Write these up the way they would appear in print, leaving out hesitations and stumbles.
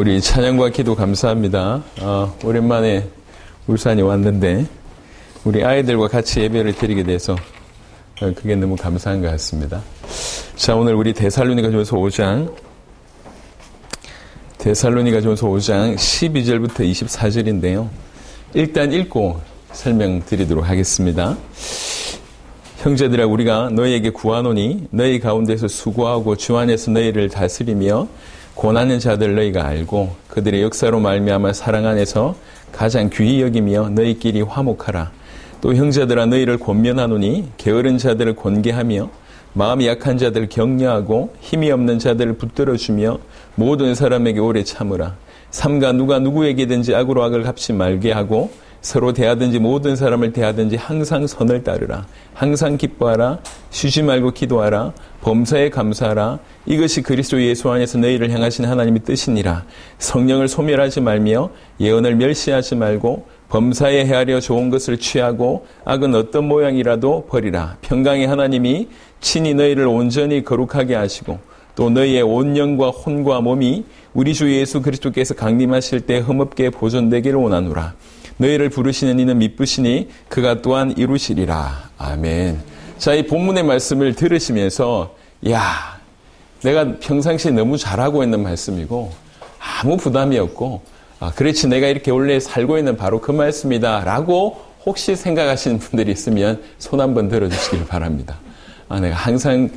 우리 찬양과 기도 감사합니다. 오랜만에 울산에 왔는데 우리 아이들과 같이 예배를 드리게 돼서 그게 너무 감사한 것 같습니다. 자, 오늘 우리 데살로니가전서 5장 12절부터 24절인데요. 일단 읽고 설명드리도록 하겠습니다. 형제들아, 우리가 너희에게 구하노니 너희 가운데서 수고하고 주 안에서 너희를 다스리며 고난하는 자들 너희가 알고 그들의 역사로 말미암아 사랑 안에서 가장 귀히 여기며 너희끼리 화목하라. 또 형제들아, 너희를 권면하노니 게으른 자들을 권계하며 마음이 약한 자들을 격려하고 힘이 없는 자들을 붙들어주며 모든 사람에게 오래 참으라. 삼가 누가 누구에게든지 악으로 악을 갚지 말게 하고 서로 대하든지 모든 사람을 대하든지 항상 선을 따르라. 항상 기뻐하라. 쉬지 말고 기도하라. 범사에 감사하라. 이것이 그리스도 예수 안에서 너희를 향하신 하나님의 뜻이니라. 성령을 소멸하지 말며 예언을 멸시하지 말고 범사에 헤아려 좋은 것을 취하고 악은 어떤 모양이라도 버리라. 평강의 하나님이 친히 너희를 온전히 거룩하게 하시고 또 너희의 온 영과 혼과 몸이 우리 주 예수 그리스도께서 강림하실 때 흠없게 보존되기를 원하노라. 너희를 부르시는 이는 미쁘시니 그가 또한 이루시리라. 아멘. 자, 이 본문의 말씀을 들으시면서 내가 평상시에 너무 잘하고 있는 말씀이고 아무 부담이 없고 그렇지 내가 이렇게 원래 살고 있는 바로 그 말씀이다 라고 혹시 생각하시는 분들이 있으면 손 한번 들어주시길 바랍니다. 내가 항상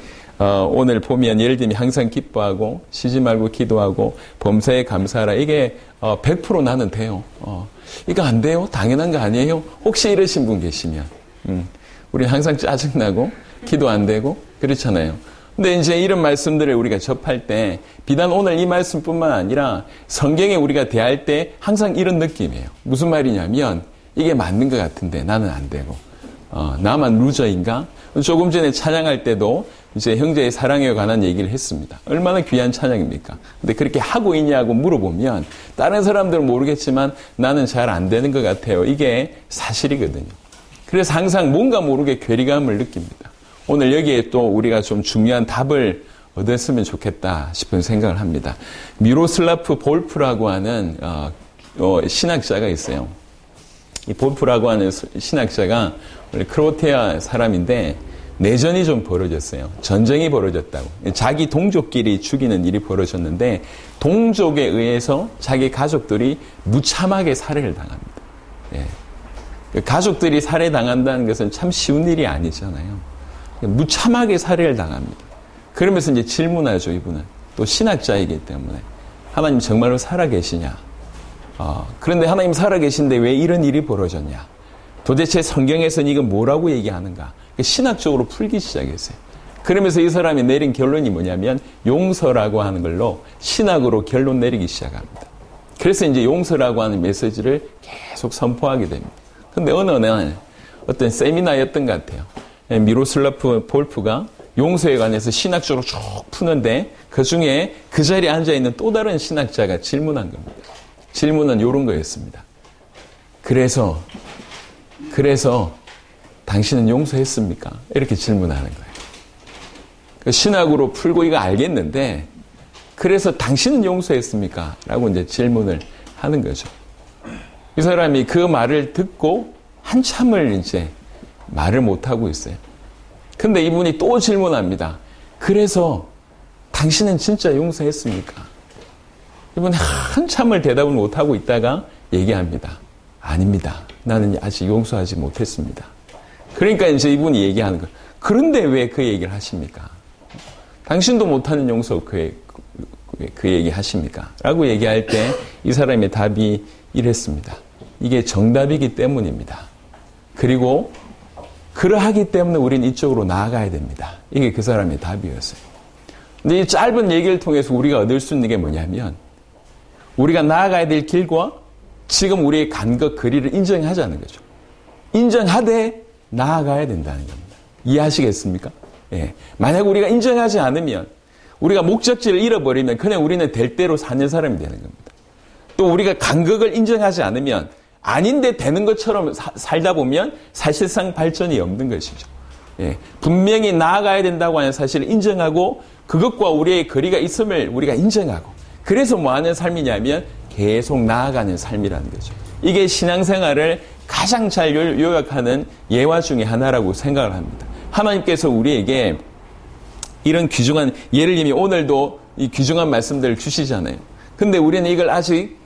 오늘 보면 예를 들면 항상 기뻐하고 쉬지 말고 기도하고 범사에 감사하라. 이게 100% 나는 돼요. 이거 안 돼요? 당연한 거 아니에요? 혹시 이러신 분 계시면 우리 항상 짜증나고 기도 안 되고 그렇잖아요. 근데 이제 이런 말씀들을 우리가 접할 때 비단 오늘 이 말씀뿐만 아니라 성경에 우리가 대할 때 항상 이런 느낌이에요. 무슨 말이냐면 이게 맞는 것 같은데 나는 안 되고 나만 루저인가? 조금 전에 찬양할 때도 이제 형제의 사랑에 관한 얘기를 했습니다. 얼마나 귀한 찬양입니까? 근데 그렇게 하고 있냐고 물어보면 다른 사람들은 모르겠지만 나는 잘 안 되는 것 같아요. 이게 사실이거든요. 그래서 항상 뭔가 모르게 괴리감을 느낍니다. 오늘 여기에 또 우리가 좀 중요한 답을 얻었으면 좋겠다 싶은 생각을 합니다. 미로슬라프 볼프라고 하는 신학자가 있어요. 이 볼프라고 하는 신학자가 원래 크로아티아 사람인데 내전이 좀 벌어졌어요. 전쟁이 벌어졌다고. 자기 동족끼리 죽이는 일이 벌어졌는데 동족에 의해서 자기 가족들이 무참하게 살해를 당합니다. 가족들이 살해당한다는 것은 참 쉬운 일이 아니잖아요. 무참하게 살해를 당합니다. 그러면서 이제 질문하죠, 이분은. 또 신학자이기 때문에. 하나님 정말로 살아계시냐? 그런데 하나님 살아계신데 왜 이런 일이 벌어졌냐? 도대체 성경에서는 이건 뭐라고 얘기하는가? 신학적으로 풀기 시작했어요. 그러면서 이 사람이 내린 결론이 뭐냐면 용서라고 하는 걸로 신학으로 결론 내리기 시작합니다. 그래서 이제 용서라고 하는 메시지를 계속 선포하게 됩니다. 근데 어느 날 어떤 세미나였던 것 같아요. 미로슬라프 볼프가 용서에 관해서 신학적으로 쭉 푸는데 그 중에 그 자리에 앉아있는 또 다른 신학자가 질문한 겁니다. 질문은 이런 거였습니다. 그래서 당신은 용서했습니까? 이렇게 질문하는 거예요. 신학으로 풀고 이거 알겠는데 그래서 당신은 용서했습니까? 라고 이제 질문을 하는 거죠. 이 사람이 그 말을 듣고 한참을 이제 말을 못하고 있어요. 근데 이분이 또 질문합니다. 그래서 당신은 진짜 용서했습니까? 이분이 한참을 대답을 못하고 있다가 얘기합니다. 아닙니다. 나는 아직 용서하지 못했습니다. 그러니까 이제 이분이 얘기하는 거예요. 그런데 왜 그 얘기를 하십니까? 당신도 못하는 용서 그 얘기 하십니까? 라고 얘기할 때 이 사람의 답이 이랬습니다. 이게 정답이기 때문입니다. 그리고 그러하기 때문에 우리는 이쪽으로 나아가야 됩니다. 이게 그 사람의 답이었어요. 근데 이 짧은 얘기를 통해서 우리가 얻을 수 있는 게 뭐냐면 우리가 나아가야 될 길과 지금 우리의 간것 거리를 인정하자는 거죠. 인정하되 나아가야 된다는 겁니다. 이해하시겠습니까? 만약 우리가 인정하지 않으면 우리가 목적지를 잃어버리면 그냥 우리는 될 대로 사는 사람이 되는 겁니다. 또 우리가 간극을 인정하지 않으면 아닌데 되는 것처럼 살다 보면 사실상 발전이 없는 것이죠. 분명히 나아가야 된다고 하는 사실을 인정하고 그것과 우리의 거리가 있음을 우리가 인정하고 그래서 뭐 하는 삶이냐면 계속 나아가는 삶이라는 거죠. 이게 신앙생활을 가장 잘 요약하는 예화 중에 하나라고 생각을 합니다. 하나님께서 우리에게 이런 귀중한, 예를 들면 오늘도 이 귀중한 말씀들을 주시잖아요. 근데 우리는 이걸 아직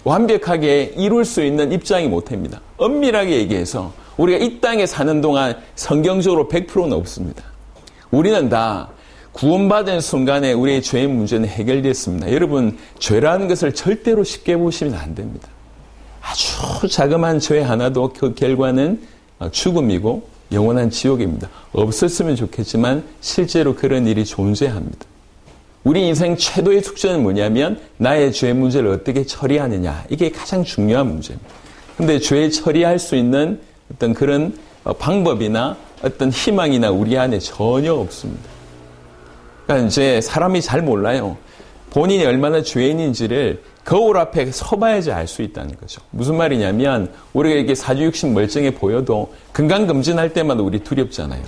완벽하게 이룰 수 있는 입장이 못합니다. 엄밀하게 얘기해서 우리가 이 땅에 사는 동안 성경적으로 100%는 없습니다. 우리는 다 구원받은 순간에 우리의 죄의 문제는 해결됐습니다. 여러분, 죄라는 것을 절대로 쉽게 보시면 안 됩니다. 아주 자그마한 죄 하나도 그 결과는 죽음이고 영원한 지옥입니다. 없었으면 좋겠지만 실제로 그런 일이 존재합니다. 우리 인생 최도의 숙제는 뭐냐면 나의 죄 문제를 어떻게 처리하느냐. 이게 가장 중요한 문제입니다. 근데 죄 처리할 수 있는 어떤 그런 방법이나 어떤 희망이나 우리 안에 전혀 없습니다. 그러니까 이제 사람이 잘 몰라요. 본인이 얼마나 죄인인지를 거울 앞에 서봐야지 알 수 있다는 거죠. 무슨 말이냐면 우리가 이렇게 사주육신 멀쩡해 보여도 건강검진할 때마다 우리 두렵잖아요.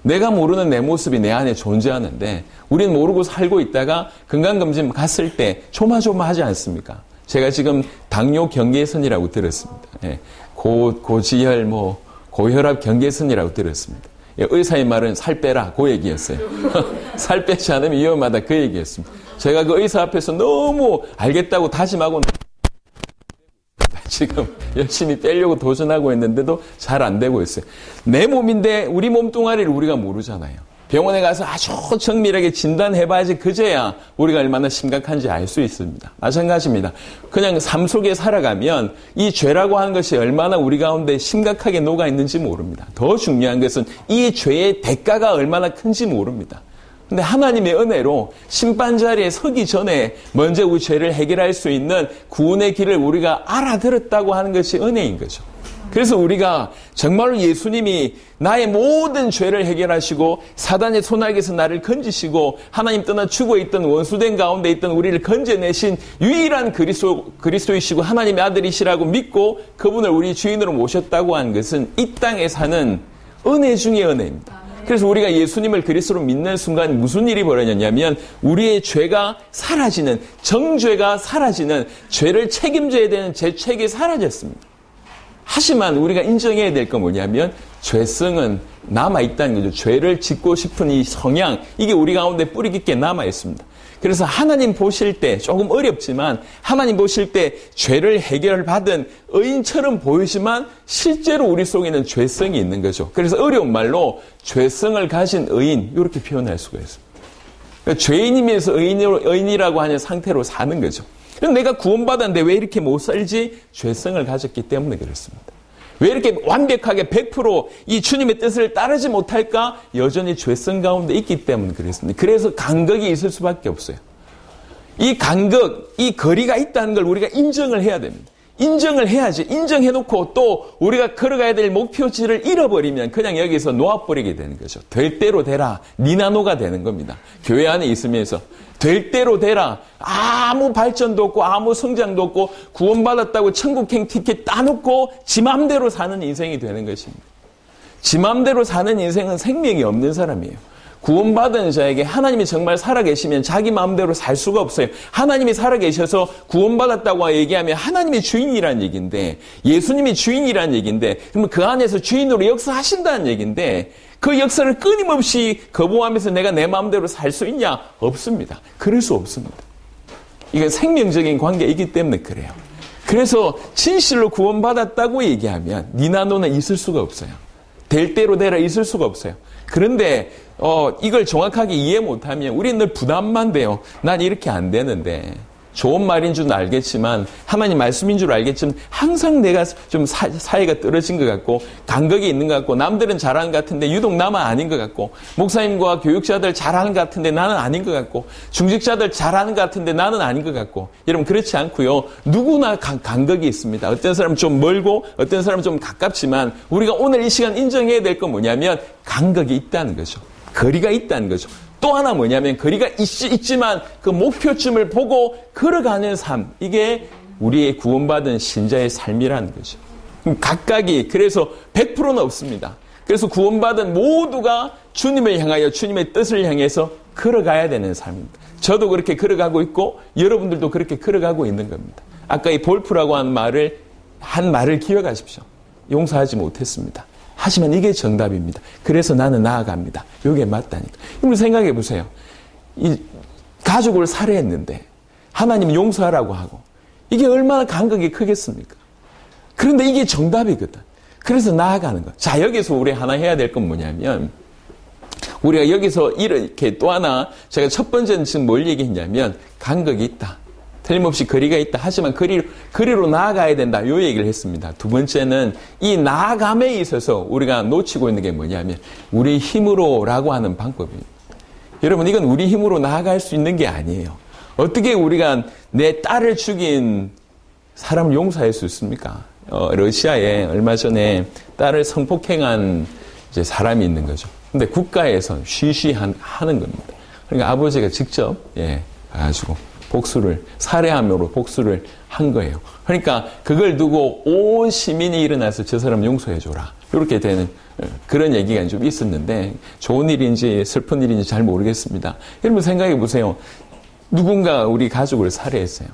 내가 모르는 내 모습이 내 안에 존재하는데 우리는 모르고 살고 있다가 건강검진 갔을 때 조마조마하지 않습니까? 제가 지금 당뇨 경계선이라고 들었습니다. 예, 고지혈, 고혈압 경계선이라고 들었습니다. 예, 의사의 말은 살 빼라, 그 얘기였어요. 살 빼지 않으면 위험하다, 그 얘기였습니다. 제가 그 의사 앞에서 너무 알겠다고 다짐하고 지금 열심히 빼려고 도전하고 있는데도 잘 안 되고 있어요. 내 몸인데 우리 몸뚱아리를 우리가 모르잖아요. 병원에 가서 아주 정밀하게 진단해봐야지 그제야 우리가 얼마나 심각한지 알 수 있습니다. 마찬가지입니다. 그냥 삶 속에 살아가면 이 죄라고 하는 것이 얼마나 우리 가운데 심각하게 녹아있는지 모릅니다. 더 중요한 것은 이 죄의 대가가 얼마나 큰지 모릅니다. 근데 하나님의 은혜로 심판 자리에 서기 전에 먼저 우리 죄를 해결할 수 있는 구원의 길을 우리가 알아들었다고 하는 것이 은혜인 거죠. 그래서 우리가 정말로 예수님이 나의 모든 죄를 해결하시고 사단의 손아귀에서 나를 건지시고 하나님 떠나 죽어있던 원수된 가운데 있던 우리를 건져내신 유일한 그리스도이시고 하나님의 아들이시라고 믿고 그분을 우리 주인으로 모셨다고 하는 것은 이 땅에 사는 은혜 중의 은혜입니다. 그래서 우리가 예수님을 그리스도로 믿는 순간 무슨 일이 벌어졌냐면 우리의 죄가 사라지는, 정죄가 사라지는, 죄를 책임져야 되는 죄책이 사라졌습니다. 하지만 우리가 인정해야 될 건 뭐냐면 죄성은 남아있다는 거죠. 죄를 짓고 싶은 이 성향, 이게 우리 가운데 뿌리 깊게 남아있습니다. 그래서 하나님 보실 때 조금 어렵지만 하나님 보실 때 죄를 해결받은 의인처럼 보이지만 실제로 우리 속에는 죄성이 있는 거죠. 그래서 어려운 말로 죄성을 가진 의인, 이렇게 표현할 수가 있습니다. 그러니까 죄인이면서 의인이라고 하는 상태로 사는 거죠. 그럼 내가 구원받았는데 왜 이렇게 못 살지? 죄성을 가졌기 때문에 그렇습니다. 왜 이렇게 완벽하게 100% 이 주님의 뜻을 따르지 못할까? 여전히 죄성 가운데 있기 때문에 그렇습니다. 그래서 간극이 있을 수밖에 없어요. 이 간극, 이 거리가 있다는 걸 우리가 인정을 해야 됩니다. 인정을 해야지. 인정해놓고 또 우리가 걸어가야 될 목표지를 잃어버리면 그냥 여기서 놓아버리게 되는 거죠. 될 대로 되라. 니나노가 되는 겁니다. 교회 안에 있으면서. 될 대로 되라. 아무 발전도 없고 아무 성장도 없고 구원받았다고 천국행 티켓 따놓고 지 맘대로 사는 인생이 되는 것입니다. 지 맘대로 사는 인생은 생명이 없는 사람이에요. 구원받은 자에게 하나님이 정말 살아계시면 자기 마음대로 살 수가 없어요. 하나님이 살아계셔서 구원받았다고 얘기하면 하나님이 주인이라는 얘기인데, 예수님이 주인이라는 얘기인데, 그러면 그 안에서 주인으로 역사하신다는 얘기인데, 그 역사를 끊임없이 거부하면서 내가 내 마음대로 살 수 있냐? 없습니다. 그럴 수 없습니다. 이건 생명적인 관계이기 때문에 그래요. 그래서 진실로 구원받았다고 얘기하면 니나노는 있을 수가 없어요. 될 대로 되라 있을 수가 없어요. 그런데 이걸 정확하게 이해 못하면 우리는 늘 부담만 돼요. 난 이렇게 안 되는데. 좋은 말인 줄은 알겠지만 하나님 말씀인 줄 알겠지만 항상 내가 좀 사이가 떨어진 것 같고 간격이 있는 것 같고 남들은 잘하는 것 같은데 유독 나만 아닌 것 같고 목사님과 교육자들 잘하는 것 같은데 나는 아닌 것 같고 중직자들 잘하는 것 같은데 나는 아닌 것 같고 여러분 그렇지 않고요. 누구나 간격이 있습니다. 어떤 사람은 좀 멀고 어떤 사람은 좀 가깝지만 우리가 오늘 이 시간 인정해야 될 건 뭐냐면 간격이 있다는 거죠. 거리가 있다는 거죠. 또 하나 뭐냐면 거리가 있지만 그 목표점을 보고 걸어가는 삶. 이게 우리의 구원받은 신자의 삶이라는 거죠. 각각이 그래서 100%는 없습니다. 그래서 구원받은 모두가 주님을 향하여 주님의 뜻을 향해서 걸어가야 되는 삶입니다. 저도 그렇게 걸어가고 있고 여러분들도 그렇게 걸어가고 있는 겁니다. 아까 이 볼프라고 한 말을 기억하십시오. 용서하지 못했습니다. 하지만 이게 정답입니다. 그래서 나는 나아갑니다. 이게 맞다니까. 여러분 생각해 보세요. 이 가족을 살해했는데 하나님이 용서하라고 하고 이게 얼마나 간극이 크겠습니까? 그런데 이게 정답이거든. 그래서 나아가는 것. 자, 여기서 우리 하나 해야 될 건 뭐냐면 우리가 여기서 이렇게 또 하나 제가 첫 번째는 지금 뭘 얘기했냐면 간극이 있다. 틀림없이 거리가 있다. 하지만 거리로 나아가야 된다. 요 얘기를 했습니다. 두 번째는 이 나아감에 있어서 우리가 놓치고 있는 게 뭐냐면 우리 힘으로라고 하는 방법입니다. 여러분 이건 우리 힘으로 나아갈 수 있는 게 아니에요. 어떻게 우리가 내 딸을 죽인 사람을 용서할 수 있습니까? 러시아에 얼마 전에 딸을 성폭행한 이제 사람이 있는 거죠. 근데 국가에서 쉬쉬하는 겁니다. 그러니까 아버지가 직접 가가지고 살해함으로 복수를 한 거예요. 그러니까 그걸 두고 온 시민이 일어나서 저 사람 용서해줘라. 이렇게 되는 그런 얘기가 좀 있었는데 좋은 일인지 슬픈 일인지 잘 모르겠습니다. 여러분 생각해 보세요. 누군가 우리 가족을 살해했어요.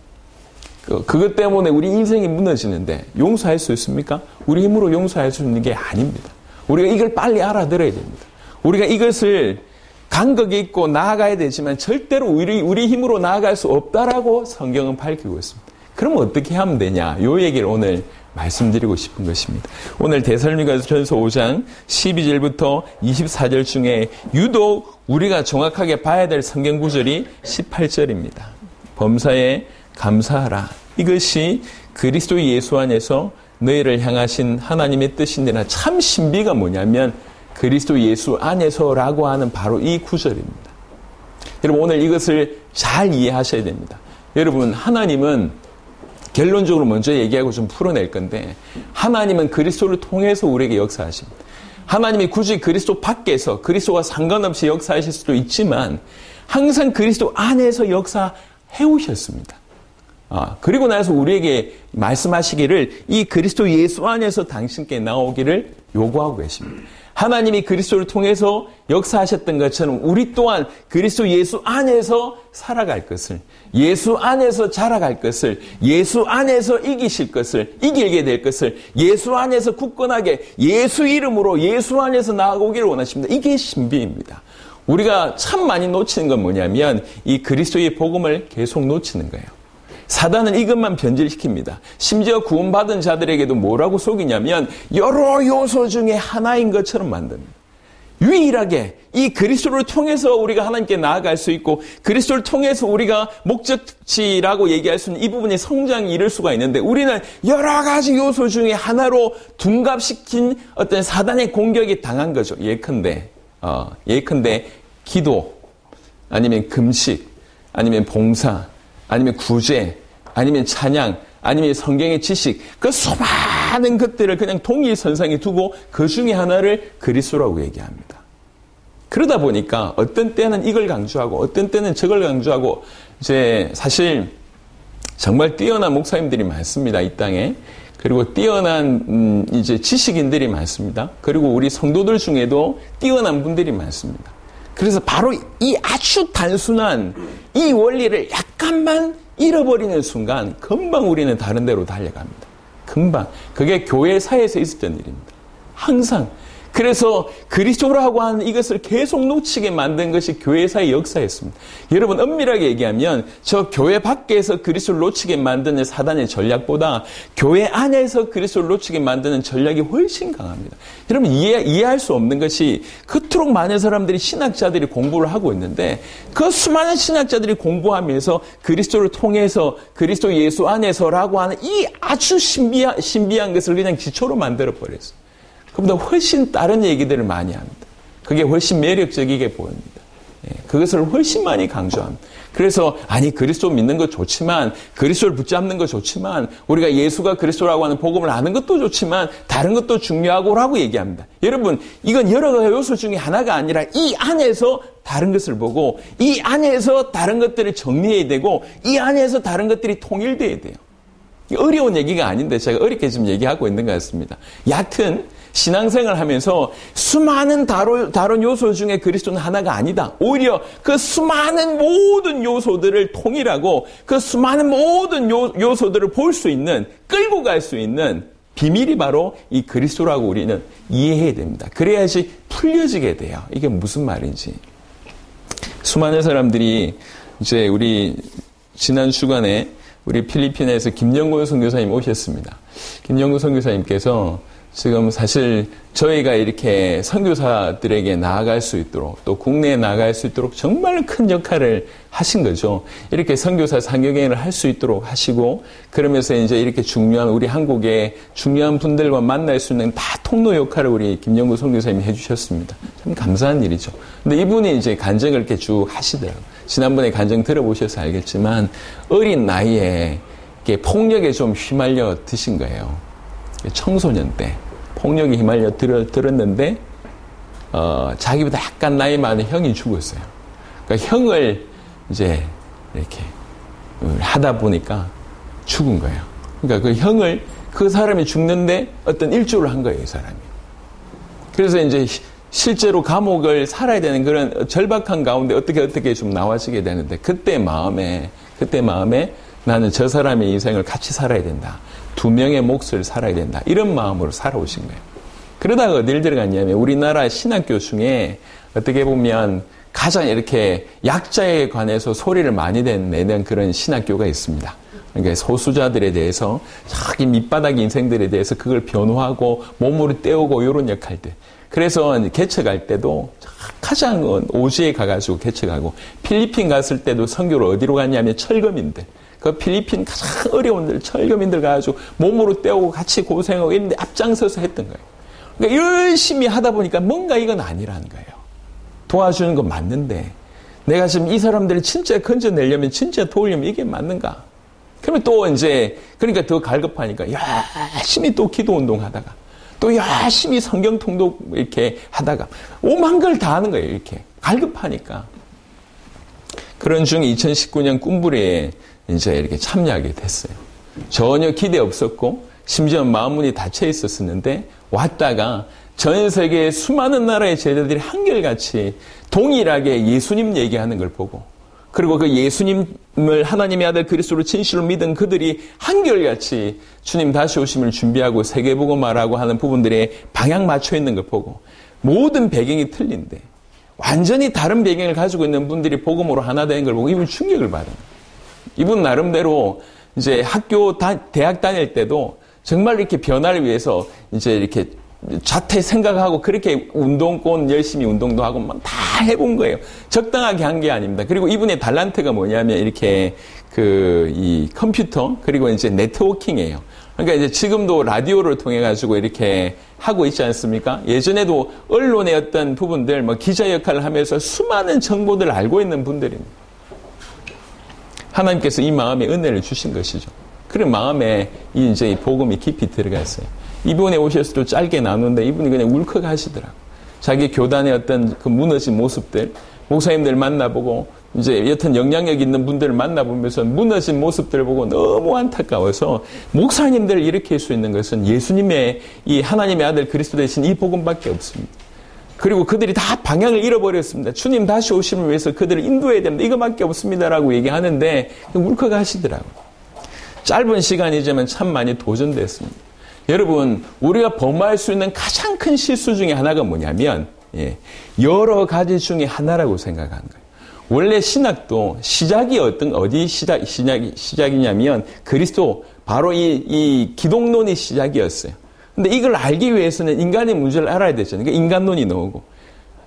그것 때문에 우리 인생이 무너지는데 용서할 수 있습니까? 우리 힘으로 용서할 수 있는 게 아닙니다. 우리가 이걸 빨리 알아들어야 됩니다. 우리가 이것을 간격이 있고 나아가야 되지만 절대로 우리 힘으로 나아갈 수 없다라고 성경은 밝히고 있습니다. 그럼 어떻게 하면 되냐? 요 얘기를 오늘 말씀드리고 싶은 것입니다. 오늘 데살로니가전서 5장 12절부터 24절 중에 유독 우리가 정확하게 봐야 될 성경 구절이 18절입니다. 범사에 감사하라. 이것이 그리스도 예수 안에서 너희를 향하신 하나님의 뜻인데나 참 신비가 뭐냐면 그리스도 예수 안에서라고 하는 바로 이 구절입니다. 여러분 오늘 이것을 잘 이해하셔야 됩니다. 여러분 하나님은 결론적으로 먼저 얘기하고 좀 풀어낼 건데 하나님은 그리스도를 통해서 우리에게 역사하십니다. 하나님이 굳이 그리스도 밖에서 그리스도와 상관없이 역사하실 수도 있지만 항상 그리스도 안에서 역사해 오셨습니다. 그리고 나서 우리에게 말씀하시기를 이 그리스도 예수 안에서 당신께 나오기를 요구하고 계십니다. 하나님이 그리스도를 통해서 역사하셨던 것처럼 우리 또한 그리스도 예수 안에서 살아갈 것을, 예수 안에서 자라갈 것을, 예수 안에서 이기게 될 것을, 예수 안에서 굳건하게 예수 이름으로 예수 안에서 나아오기를 원하십니다. 이게 신비입니다. 우리가 참 많이 놓치는 건 뭐냐면 이 그리스도의 복음을 계속 놓치는 거예요. 사단은 이것만 변질시킵니다. 심지어 구원받은 자들에게도 뭐라고 속이냐면 여러 요소 중에 하나인 것처럼 만듭니다. 유일하게 이 그리스도를 통해서 우리가 하나님께 나아갈 수 있고 그리스도를 통해서 우리가 목적지라고 얘기할 수 있는 이 부분의 성장이 이룰 수가 있는데 우리는 여러 가지 요소 중에 하나로 둔갑시킨 어떤 사단의 공격이 당한 거죠. 예컨대 기도 아니면 금식 아니면 봉사 아니면 구제, 아니면 찬양, 아니면 성경의 지식, 그 수많은 것들을 그냥 동일선상에 두고 그 중에 하나를 그리스도라고 얘기합니다. 그러다 보니까 어떤 때는 이걸 강조하고 어떤 때는 저걸 강조하고 이제 사실 정말 뛰어난 목사님들이 많습니다. 이 땅에. 그리고 뛰어난 이제 지식인들이 많습니다. 그리고 우리 성도들 중에도 뛰어난 분들이 많습니다. 그래서 바로 이 아주 단순한 이 원리를 약간만 잃어버리는 순간 금방 우리는 다른 데로 달려갑니다. 금방. 그게 교회사에서 있었던 일입니다. 항상. 그래서 그리스도라고 하는 이것을 계속 놓치게 만든 것이 교회사의 역사였습니다. 여러분 엄밀하게 얘기하면 저 교회 밖에서 그리스도를 놓치게 만드는 사단의 전략보다 교회 안에서 그리스도를 놓치게 만드는 전략이 훨씬 강합니다. 여러분 이해할 수 없는 것이 그토록 많은 사람들이 신학자들이 공부를 하고 있는데 그 수많은 신학자들이 공부하면서 그리스도를 통해서 그리스도 예수 안에서라고 하는 이 아주 신비한 것을 그냥 기초로 만들어버렸어요. 그보다 훨씬 다른 얘기들을 많이 합니다. 그게 훨씬 매력적이게 보입니다. 그것을 훨씬 많이 강조합니다. 그래서 그리스도 믿는 것 좋지만 그리스도를 붙잡는 것 좋지만 우리가 예수가 그리스도라고 하는 복음을 아는 것도 좋지만 다른 것도 중요하고라고 얘기합니다. 여러분 이건 여러 가지 요소 중에 하나가 아니라 이 안에서 다른 것을 보고 이 안에서 다른 것들을 정리해야 되고 이 안에서 다른 것들이 통일돼야 돼요. 어려운 얘기가 아닌데 제가 어렵게 지금 얘기하고 있는 것 같습니다. 얕은 신앙생활 하면서 수많은 다른 요소 중에 그리스도는 하나가 아니다. 오히려 그 수많은 모든 요소들을 통일하고 그 수많은 모든 요소들을 볼 수 있는, 끌고 갈 수 있는 비밀이 바로 이 그리스도라고 우리는 이해해야 됩니다. 그래야지 풀려지게 돼요. 이게 무슨 말인지. 수많은 사람들이 이제 우리 지난 주간에 우리 필리핀에서 김영곤 선교사님 오셨습니다. 김영곤 선교사님께서 지금 사실 저희가 이렇게 선교사들에게 나아갈 수 있도록 또 국내에 나아갈 수 있도록 정말 큰 역할을 하신 거죠. 이렇게 선교사 상경회를 할 수 있도록 하시고 그러면서 이제 이렇게 중요한 우리 한국의 중요한 분들과 만날 수 있는 다 통로 역할을 우리 김영구 선교사님이 해주셨습니다. 참 감사한 일이죠. 근데 이분이 이제 간증을 이렇게 쭉 하시더라고요. 지난번에 간증 들어보셔서 알겠지만 어린 나이에 이렇게 폭력에 좀 휘말려 드신 거예요. 청소년 때 폭력에 휘말려 들었는데 자기보다 약간 나이 많은 형이 죽었어요. 그러니까 형을 이제 이렇게 하다 보니까 죽은 거예요. 그러니까 그 형을 그 사람이 죽는데 어떤 일조를 한 거예요, 이 사람이. 그래서 이제 실제로 감옥을 살아야 되는 그런 절박한 가운데 어떻게 좀 나와지게 되는데 그때 마음에 나는 저 사람의 인생을 같이 살아야 된다. 2명의 몫을 살아야 된다. 이런 마음으로 살아오신 거예요. 그러다가 어딜 들어갔냐면 우리나라 신학교 중에 어떻게 보면 가장 이렇게 약자에 관해서 소리를 많이 내는 그런 신학교가 있습니다. 그러니까 소수자들에 대해서 자기 밑바닥 인생들에 대해서 그걸 변호하고 몸으로 때우고 이런 역할들. 그래서 개척할 때도 가장 오지에 가가지고 개척하고 필리핀 갔을 때도 선교를 어디로 갔냐면 철거민들. 그 필리핀 가장 어려운 철거민들 가가지고 몸으로 때우고 같이 고생하고 있는데 앞장서서 했던 거예요. 그러니까 열심히 하다 보니까 뭔가 이건 아니라는 거예요. 도와주는 건 맞는데 내가 지금 이 사람들을 진짜 건져내려면 진짜 도우려면 이게 맞는가? 그러면 또 이제 그러니까 더 갈급하니까 열심히 또 기도 운동하다가 또 열심히 성경 통독 이렇게 하다가 오만 걸 다 하는 거예요. 이렇게 갈급하니까. 그런 중 2019년 꿈부리에 이제 이렇게 참여하게 됐어요. 전혀 기대 없었고 심지어 마음문이 닫혀 있었는데 왔다가 전 세계의 수많은 나라의 제자들이 한결같이 동일하게 예수님 얘기하는 걸 보고 그리고 그 예수님을 하나님의 아들 그리스도로 진실로 믿은 그들이 한결같이 주님 다시 오심을 준비하고 세계복음화라고 하는 부분들에 방향 맞춰 있는 걸 보고 모든 배경이 틀린데 완전히 다른 배경을 가지고 있는 분들이 복음으로 하나 되는 걸 보고 이분 충격을 받은 거예요. 이분 나름대로 이제 대학 다닐 때도 정말 이렇게 변화를 위해서 이제 이렇게 자퇴 생각하고 그렇게 운동권 열심히 운동도 하고 막 다 해본 거예요. 적당하게 한 게 아닙니다. 그리고 이분의 달란트가 뭐냐면 이렇게 이 컴퓨터 그리고 이제 네트워킹이에요. 그러니까 이제 지금도 라디오를 통해 가지고 이렇게 하고 있지 않습니까? 예전에도 언론의 어떤 부분들 뭐 기자 역할을 하면서 수많은 정보들을 알고 있는 분들입니다. 하나님께서 이 마음에 은혜를 주신 것이죠. 그런 마음에 이제 복음이 깊이 들어갔어요. 이분에 오셨을 때 짧게 나누는데 이분이 그냥 울컥하시더라고요. 자기 교단의 어떤 그 무너진 모습들, 목사님들 만나보고 이제 여튼 영향력 있는 분들을 만나보면서 무너진 모습들을 보고 너무 안타까워서 목사님들을 일으킬 수 있는 것은 예수님의 이 하나님의 아들 그리스도 되신 이 복음밖에 없습니다. 그리고 그들이 다 방향을 잃어버렸습니다. 주님 다시 오심을 위해서 그들을 인도해야 됩니다. 이거밖에 없습니다라고 얘기하는데 울컥하시더라고요. 짧은 시간이지만 참 많이 도전됐습니다. 여러분, 우리가 범할 수 있는 가장 큰 실수 중에 하나가 뭐냐면 여러 가지 중에 하나라고 생각하는 거예요. 원래 신학도 시작이 어디 시작이냐면 그리스도 바로 이 기독론이 시작이었어요. 근데 이걸 알기 위해서는 인간의 문제를 알아야 되잖아요. 그러니까 인간론이 나오고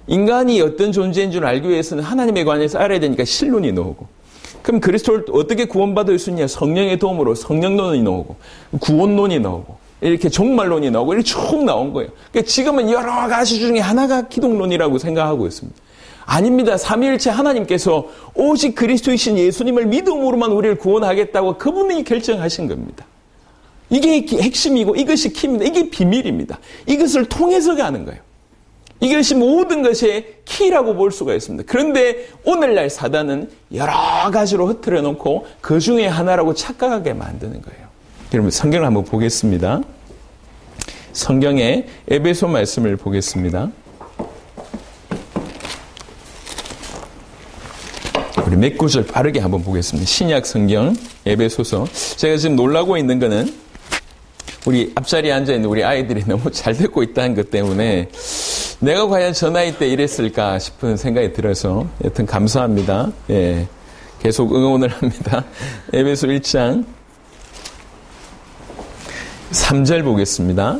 인간이 어떤 존재인 줄 알기 위해서는 하나님에 관해서 알아야 되니까 신론이 나오고 그럼 그리스도를 어떻게 구원받을 수 있냐? 성령의 도움으로 성령론이 나오고 구원론이 나오고 이렇게 종말론이 나오고 이렇게 쭉 나온 거예요. 그러니까 지금은 여러 가지 중에 하나가 기독론이라고 생각하고 있습니다. 아닙니다. 삼위일체 하나님께서 오직 그리스도이신 예수님을 믿음으로만 우리를 구원하겠다고 그분이 결정하신 겁니다. 이게 핵심이고 이것이 키입니다. 이게 비밀입니다. 이것을 통해서 가는 거예요. 이것이 모든 것의 키라고 볼 수가 있습니다. 그런데 오늘날 사단은 여러 가지로 흐트려 놓고 그 중에 하나라고 착각하게 만드는 거예요. 여러분 성경을 한번 보겠습니다. 성경의 에베소 말씀을 보겠습니다. 우리 몇 구절 빠르게 한번 보겠습니다. 신약 성경 에베소서. 제가 지금 놀라고 있는 거는 우리 앞자리에 앉아있는 우리 아이들이 너무 잘 듣고 있다는 것 때문에 내가 과연 저 나이 때 이랬을까 싶은 생각이 들어서 여튼 감사합니다. 예, 계속 응원을 합니다. 에베소 1장 3절 보겠습니다.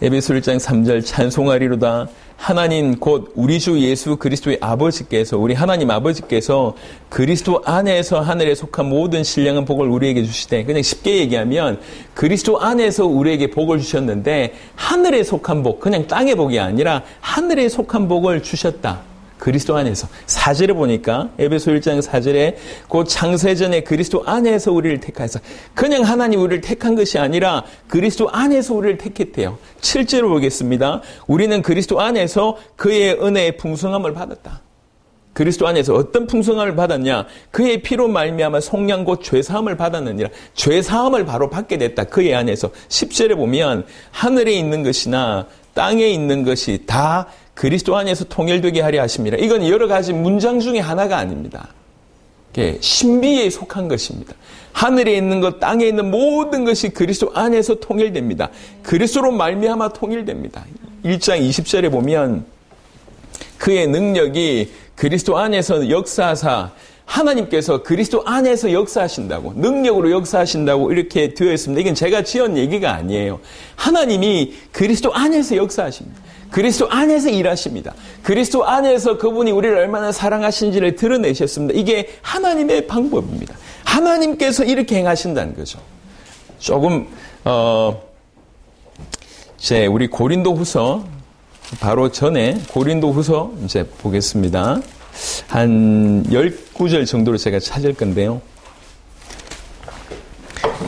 에베소 1장 3절 찬송하리로다. 하나님 곧 우리 주 예수 그리스도의 아버지께서, 우리 하나님 아버지께서 그리스도 안에서 하늘에 속한 모든 신령한 복을 우리에게 주시되, 그냥 쉽게 얘기하면 그리스도 안에서 우리에게 복을 주셨는데 하늘에 속한 복, 그냥 땅의 복이 아니라 하늘에 속한 복을 주셨다. 그리스도 안에서. 4절에 보니까 에베소 1장 4절에 곧 창세전에 그리스도 안에서 우리를 택하여서, 그냥 하나님 우리를 택한 것이 아니라 그리스도 안에서 우리를 택했대요. 7절을 보겠습니다. 우리는 그리스도 안에서 그의 은혜의 풍성함을 받았다. 그리스도 안에서 어떤 풍성함을 받았냐? 그의 피로 말미암아 속량 곧 죄사함을 받았느니라. 죄사함을 바로 받게 됐다. 그의 안에서. 10절에 보면 하늘에 있는 것이나 땅에 있는 것이 다 그리스도 안에서 통일되게 하려 하십니다. 이건 여러 가지 문장 중에 하나가 아닙니다. 신비에 속한 것입니다. 하늘에 있는 것, 땅에 있는 모든 것이 그리스도 안에서 통일됩니다. 그리스도로 말미암아 통일됩니다. 1장 20절에 보면 그의 능력이 그리스도 안에서 역사하사, 하나님께서 그리스도 안에서 역사하신다고, 능력으로 역사하신다고 이렇게 되어 있습니다. 이건 제가 지은 얘기가 아니에요. 하나님이 그리스도 안에서 역사하십니다. 그리스도 안에서 일하십니다. 그리스도 안에서 그분이 우리를 얼마나 사랑하신지를 드러내셨습니다. 이게 하나님의 방법입니다. 하나님께서 이렇게 행하신다는 거죠. 조금 우리 고린도후서 바로 전에 고린도후서 이제 보겠습니다. 한 19절 정도로 제가 찾을 건데요.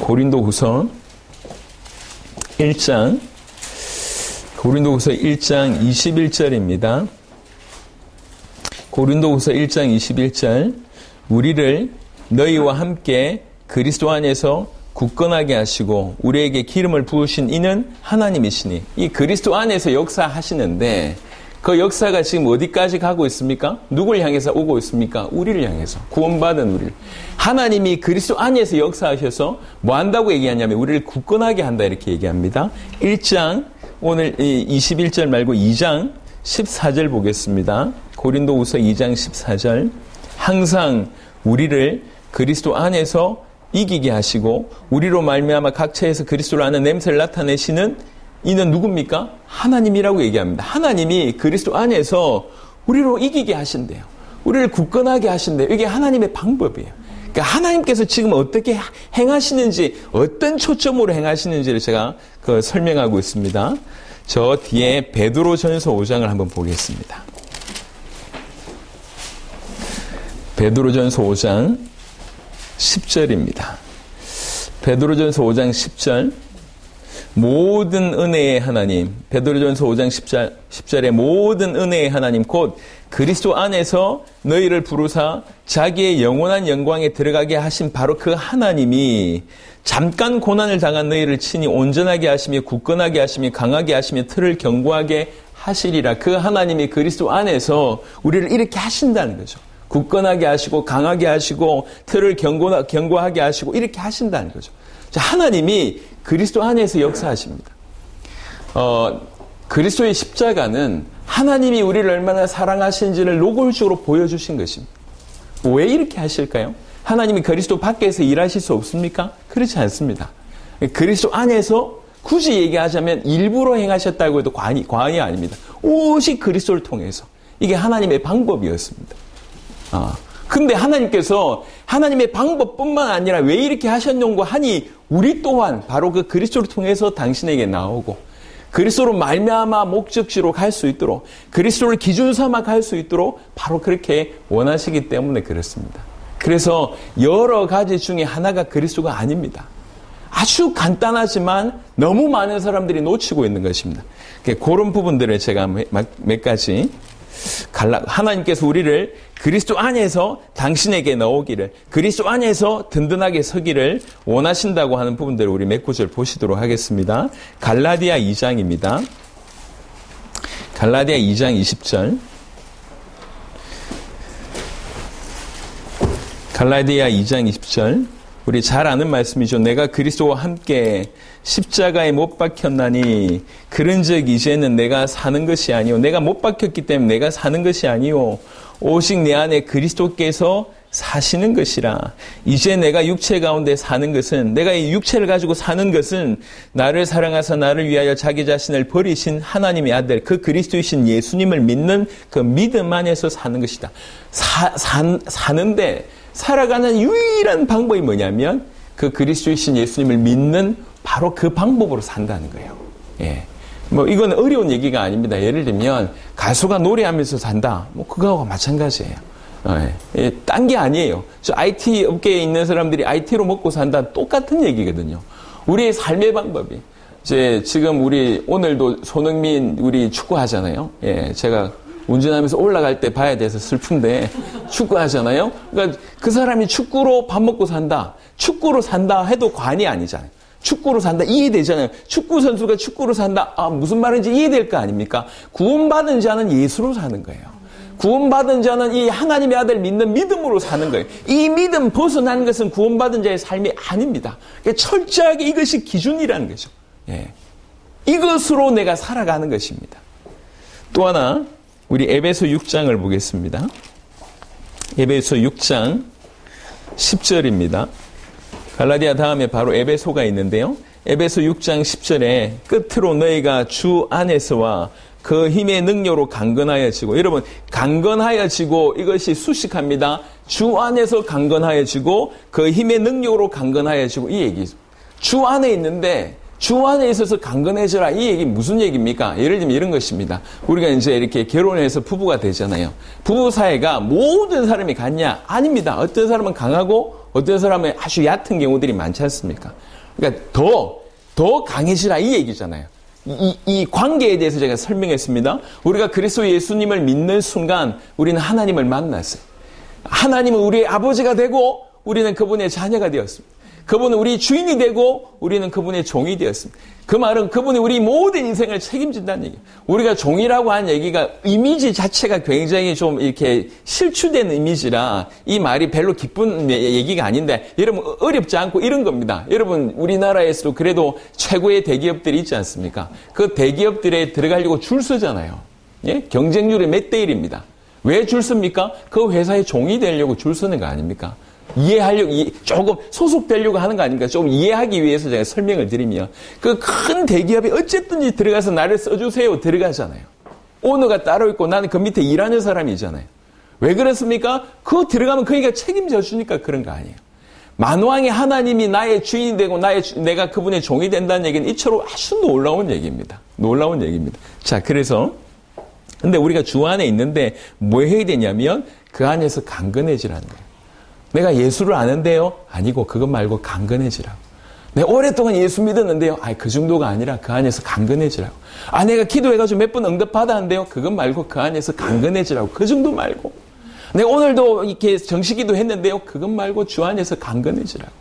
고린도후서 1장 21절입니다. 고린도후서 1장 21절. 우리를 너희와 함께 그리스도 안에서 굳건하게 하시고 우리에게 기름을 부으신 이는 하나님이시니. 이 그리스도 안에서 역사하시는데 그 역사가 지금 어디까지 가고 있습니까? 누굴 향해서 오고 있습니까? 우리를 향해서. 구원받은 우리를. 하나님이 그리스도 안에서 역사하셔서 뭐 한다고 얘기하냐면 우리를 굳건하게 한다 이렇게 얘기합니다. 1장 오늘 21절 말고 2장 14절 보겠습니다. 고린도후서 2장 14절. 항상 우리를 그리스도 안에서 이기게 하시고 우리로 말미암아 각처에서 그리스도를 아는 냄새를 나타내시는 이는 누굽니까? 하나님이라고 얘기합니다. 하나님이 그리스도 안에서 우리로 이기게 하신대요. 우리를 굳건하게 하신대요. 이게 하나님의 방법이에요. 그러니까 하나님께서 지금 어떻게 행하시는지, 어떤 초점으로 행하시는지를 제가 설명하고 있습니다. 저 뒤에 베드로전서 5장을 한번 보겠습니다. 베드로전서 5장 10절입니다. 베드로전서 5장 10절. 모든 은혜의 하나님, 베드로전서 5장 10절에 모든 은혜의 하나님 곧 그리스도 안에서 너희를 부르사 자기의 영원한 영광에 들어가게 하신 바로 그 하나님이 잠깐 고난을 당한 너희를 친히 온전하게 하시며 굳건하게 하시며 강하게 하시며 틀을 견고하게 하시리라. 그 하나님이 그리스도 안에서 우리를 이렇게 하신다는 거죠. 굳건하게 하시고 강하게 하시고 틀을 견고하게 하시고 이렇게 하신다는 거죠. 하나님이 그리스도 안에서 역사하십니다. 그리스도의 십자가는 하나님이 우리를 얼마나 사랑하시는지를 노골적으로 보여주신 것입니다. 왜 이렇게 하실까요? 하나님이 그리스도 밖에서 일하실 수 없습니까? 그렇지 않습니다. 그리스도 안에서 굳이 얘기하자면 일부러 행하셨다고 해도 과언이 아닙니다. 오직 그리스도를 통해서. 이게 하나님의 방법이었습니다. 근데 하나님께서 하나님의 방법뿐만 아니라 왜 이렇게 하셨는고 하니 우리 또한 바로 그 그리스도를 통해서 당신에게 나오고 그리스도로 말미암아 목적지로 갈 수 있도록 그리스도를 기준 삼아 갈 수 있도록 바로 그렇게 원하시기 때문에 그렇습니다. 그래서 여러 가지 중에 하나가 그리스도가 아닙니다. 아주 간단하지만 너무 많은 사람들이 놓치고 있는 것입니다. 그런 부분들을 제가 몇 가지 하나님께서 우리를 그리스도 안에서 당신에게 나오기를, 그리스도 안에서 든든하게 서기를 원하신다고 하는 부분들을 우리 몇 구절 보시도록 하겠습니다. 갈라디아 2장입니다. 갈라디아 2장 20절. 갈라디아 2장 20절. 우리 잘 아는 말씀이죠. 내가 그리스도와 함께 십자가에 못 박혔나니 그런즉 이제는 내가 사는 것이 아니요, 내가 못 박혔기 때문에 내가 사는 것이 아니요, 오직 내 안에 그리스도께서 사시는 것이라. 이제 내가 육체 가운데 사는 것은, 내가 이 육체를 가지고 사는 것은 나를 사랑하사 나를 위하여 자기 자신을 버리신 하나님의 아들, 그 그리스도이신 예수님을 믿는 그 믿음 안에서 사는 것이다. 사는데 살아가는 유일한 방법이 뭐냐면 그 그리스도이신 예수님을 믿는 바로 그 방법으로 산다는 거예요. 예. 뭐 이건 어려운 얘기가 아닙니다. 예를 들면 가수가 노래하면서 산다. 뭐 그거하고 마찬가지예요. 예. 딴 게 아니에요. 저 IT 업계에 있는 사람들이 IT로 먹고 산다. 똑같은 얘기거든요. 우리의 삶의 방법이. 이제 지금 우리 오늘도 손흥민 우리 축구 하잖아요. 예. 제가 운전하면서 올라갈 때 봐야 돼서 슬픈데 축구 하잖아요. 그러니까 그 사람이 축구로 밥 먹고 산다. 축구로 산다 해도 관이 아니잖아요. 축구로 산다 이해되잖아요. 축구 선수가 축구로 산다. 아, 무슨 말인지 이해될 거 아닙니까? 구원받은 자는 예수로 사는 거예요. 구원받은 자는 이 하나님의 아들 믿는 믿음으로 사는 거예요. 이 믿음 벗어난 것은 구원받은 자의 삶이 아닙니다. 그러니까 철저하게 이것이 기준이라는 거죠. 예. 이것으로 내가 살아가는 것입니다. 또 하나 우리 에베소 6장을 보겠습니다. 에베소 6장 10절입니다. 갈라디아 다음에 바로 에베소가 있는데요. 에베소 6장 10절에 끝으로 너희가 주 안에서와 그 힘의 능력으로 강건하여지고, 여러분 강건하여지고 이것이 수식합니다. 주 안에서 강건하여지고 그 힘의 능력으로 강건하여지고, 이 얘기죠. 주 안에 있는데 주 안에 있어서 강건해져라. 이 얘기 무슨 얘기입니까? 예를 들면 이런 것입니다. 우리가 이제 이렇게 결혼해서 부부가 되잖아요. 부부 사이가 모든 사람이 같냐? 아닙니다. 어떤 사람은 강하고 어떤 사람은 아주 얕은 경우들이 많지 않습니까? 그러니까 더 강해지라 이 얘기잖아요. 이 관계에 대해서 제가 설명했습니다. 우리가 그리스도 예수님을 믿는 순간 우리는 하나님을 만났어요. 하나님은 우리의 아버지가 되고 우리는 그분의 자녀가 되었습니다. 그분은 우리 주인이 되고 우리는 그분의 종이 되었습니다. 그 말은 그분이 우리 모든 인생을 책임진다는 얘기예요. 우리가 종이라고 하는 얘기가 이미지 자체가 굉장히 좀 이렇게 실추된 이미지라 이 말이 별로 기쁜 얘기가 아닌데, 여러분 어렵지 않고 이런 겁니다. 여러분 우리나라에서도 그래도 최고의 대기업들이 있지 않습니까? 그 대기업들에 들어가려고 줄 서잖아요. 예? 경쟁률이 몇 대 1입니다. 왜 줄 섭니까? 그 회사의 종이 되려고 줄 서는 거 아닙니까? 이해하려고, 조금 소속되려고 하는 거 아닙니까? 조금 이해하기 위해서 제가 설명을 드리면, 그 큰 대기업이 어쨌든지 들어가서 나를 써주세요. 들어가잖아요. 오너가 따로 있고 나는 그 밑에 일하는 사람이잖아요. 왜 그렇습니까? 그거 들어가면 그이가 책임져 주니까 그런 거 아니에요. 만왕의 하나님이 나의 주인이 되고 내가 그분의 종이 된다는 얘기는 이처럼 아주 놀라운 얘기입니다. 놀라운 얘기입니다. 자, 그래서, 근데 우리가 주 안에 있는데 뭐 해야 되냐면 그 안에서 강건해지라는 거예요. 내가 예수를 아는데요? 아니고 그것 말고 강건해지라고. 내가 오랫동안 예수 믿었는데요? 그 정도가 아니라 그 안에서 강건해지라고. 내가 기도해가지고 몇 번 응답 받았는데요? 그것 말고 그 안에서 강건해지라고. 그 정도 말고. 내가 오늘도 이렇게 정식기도 했는데요? 그것 말고 주 안에서 강건해지라고.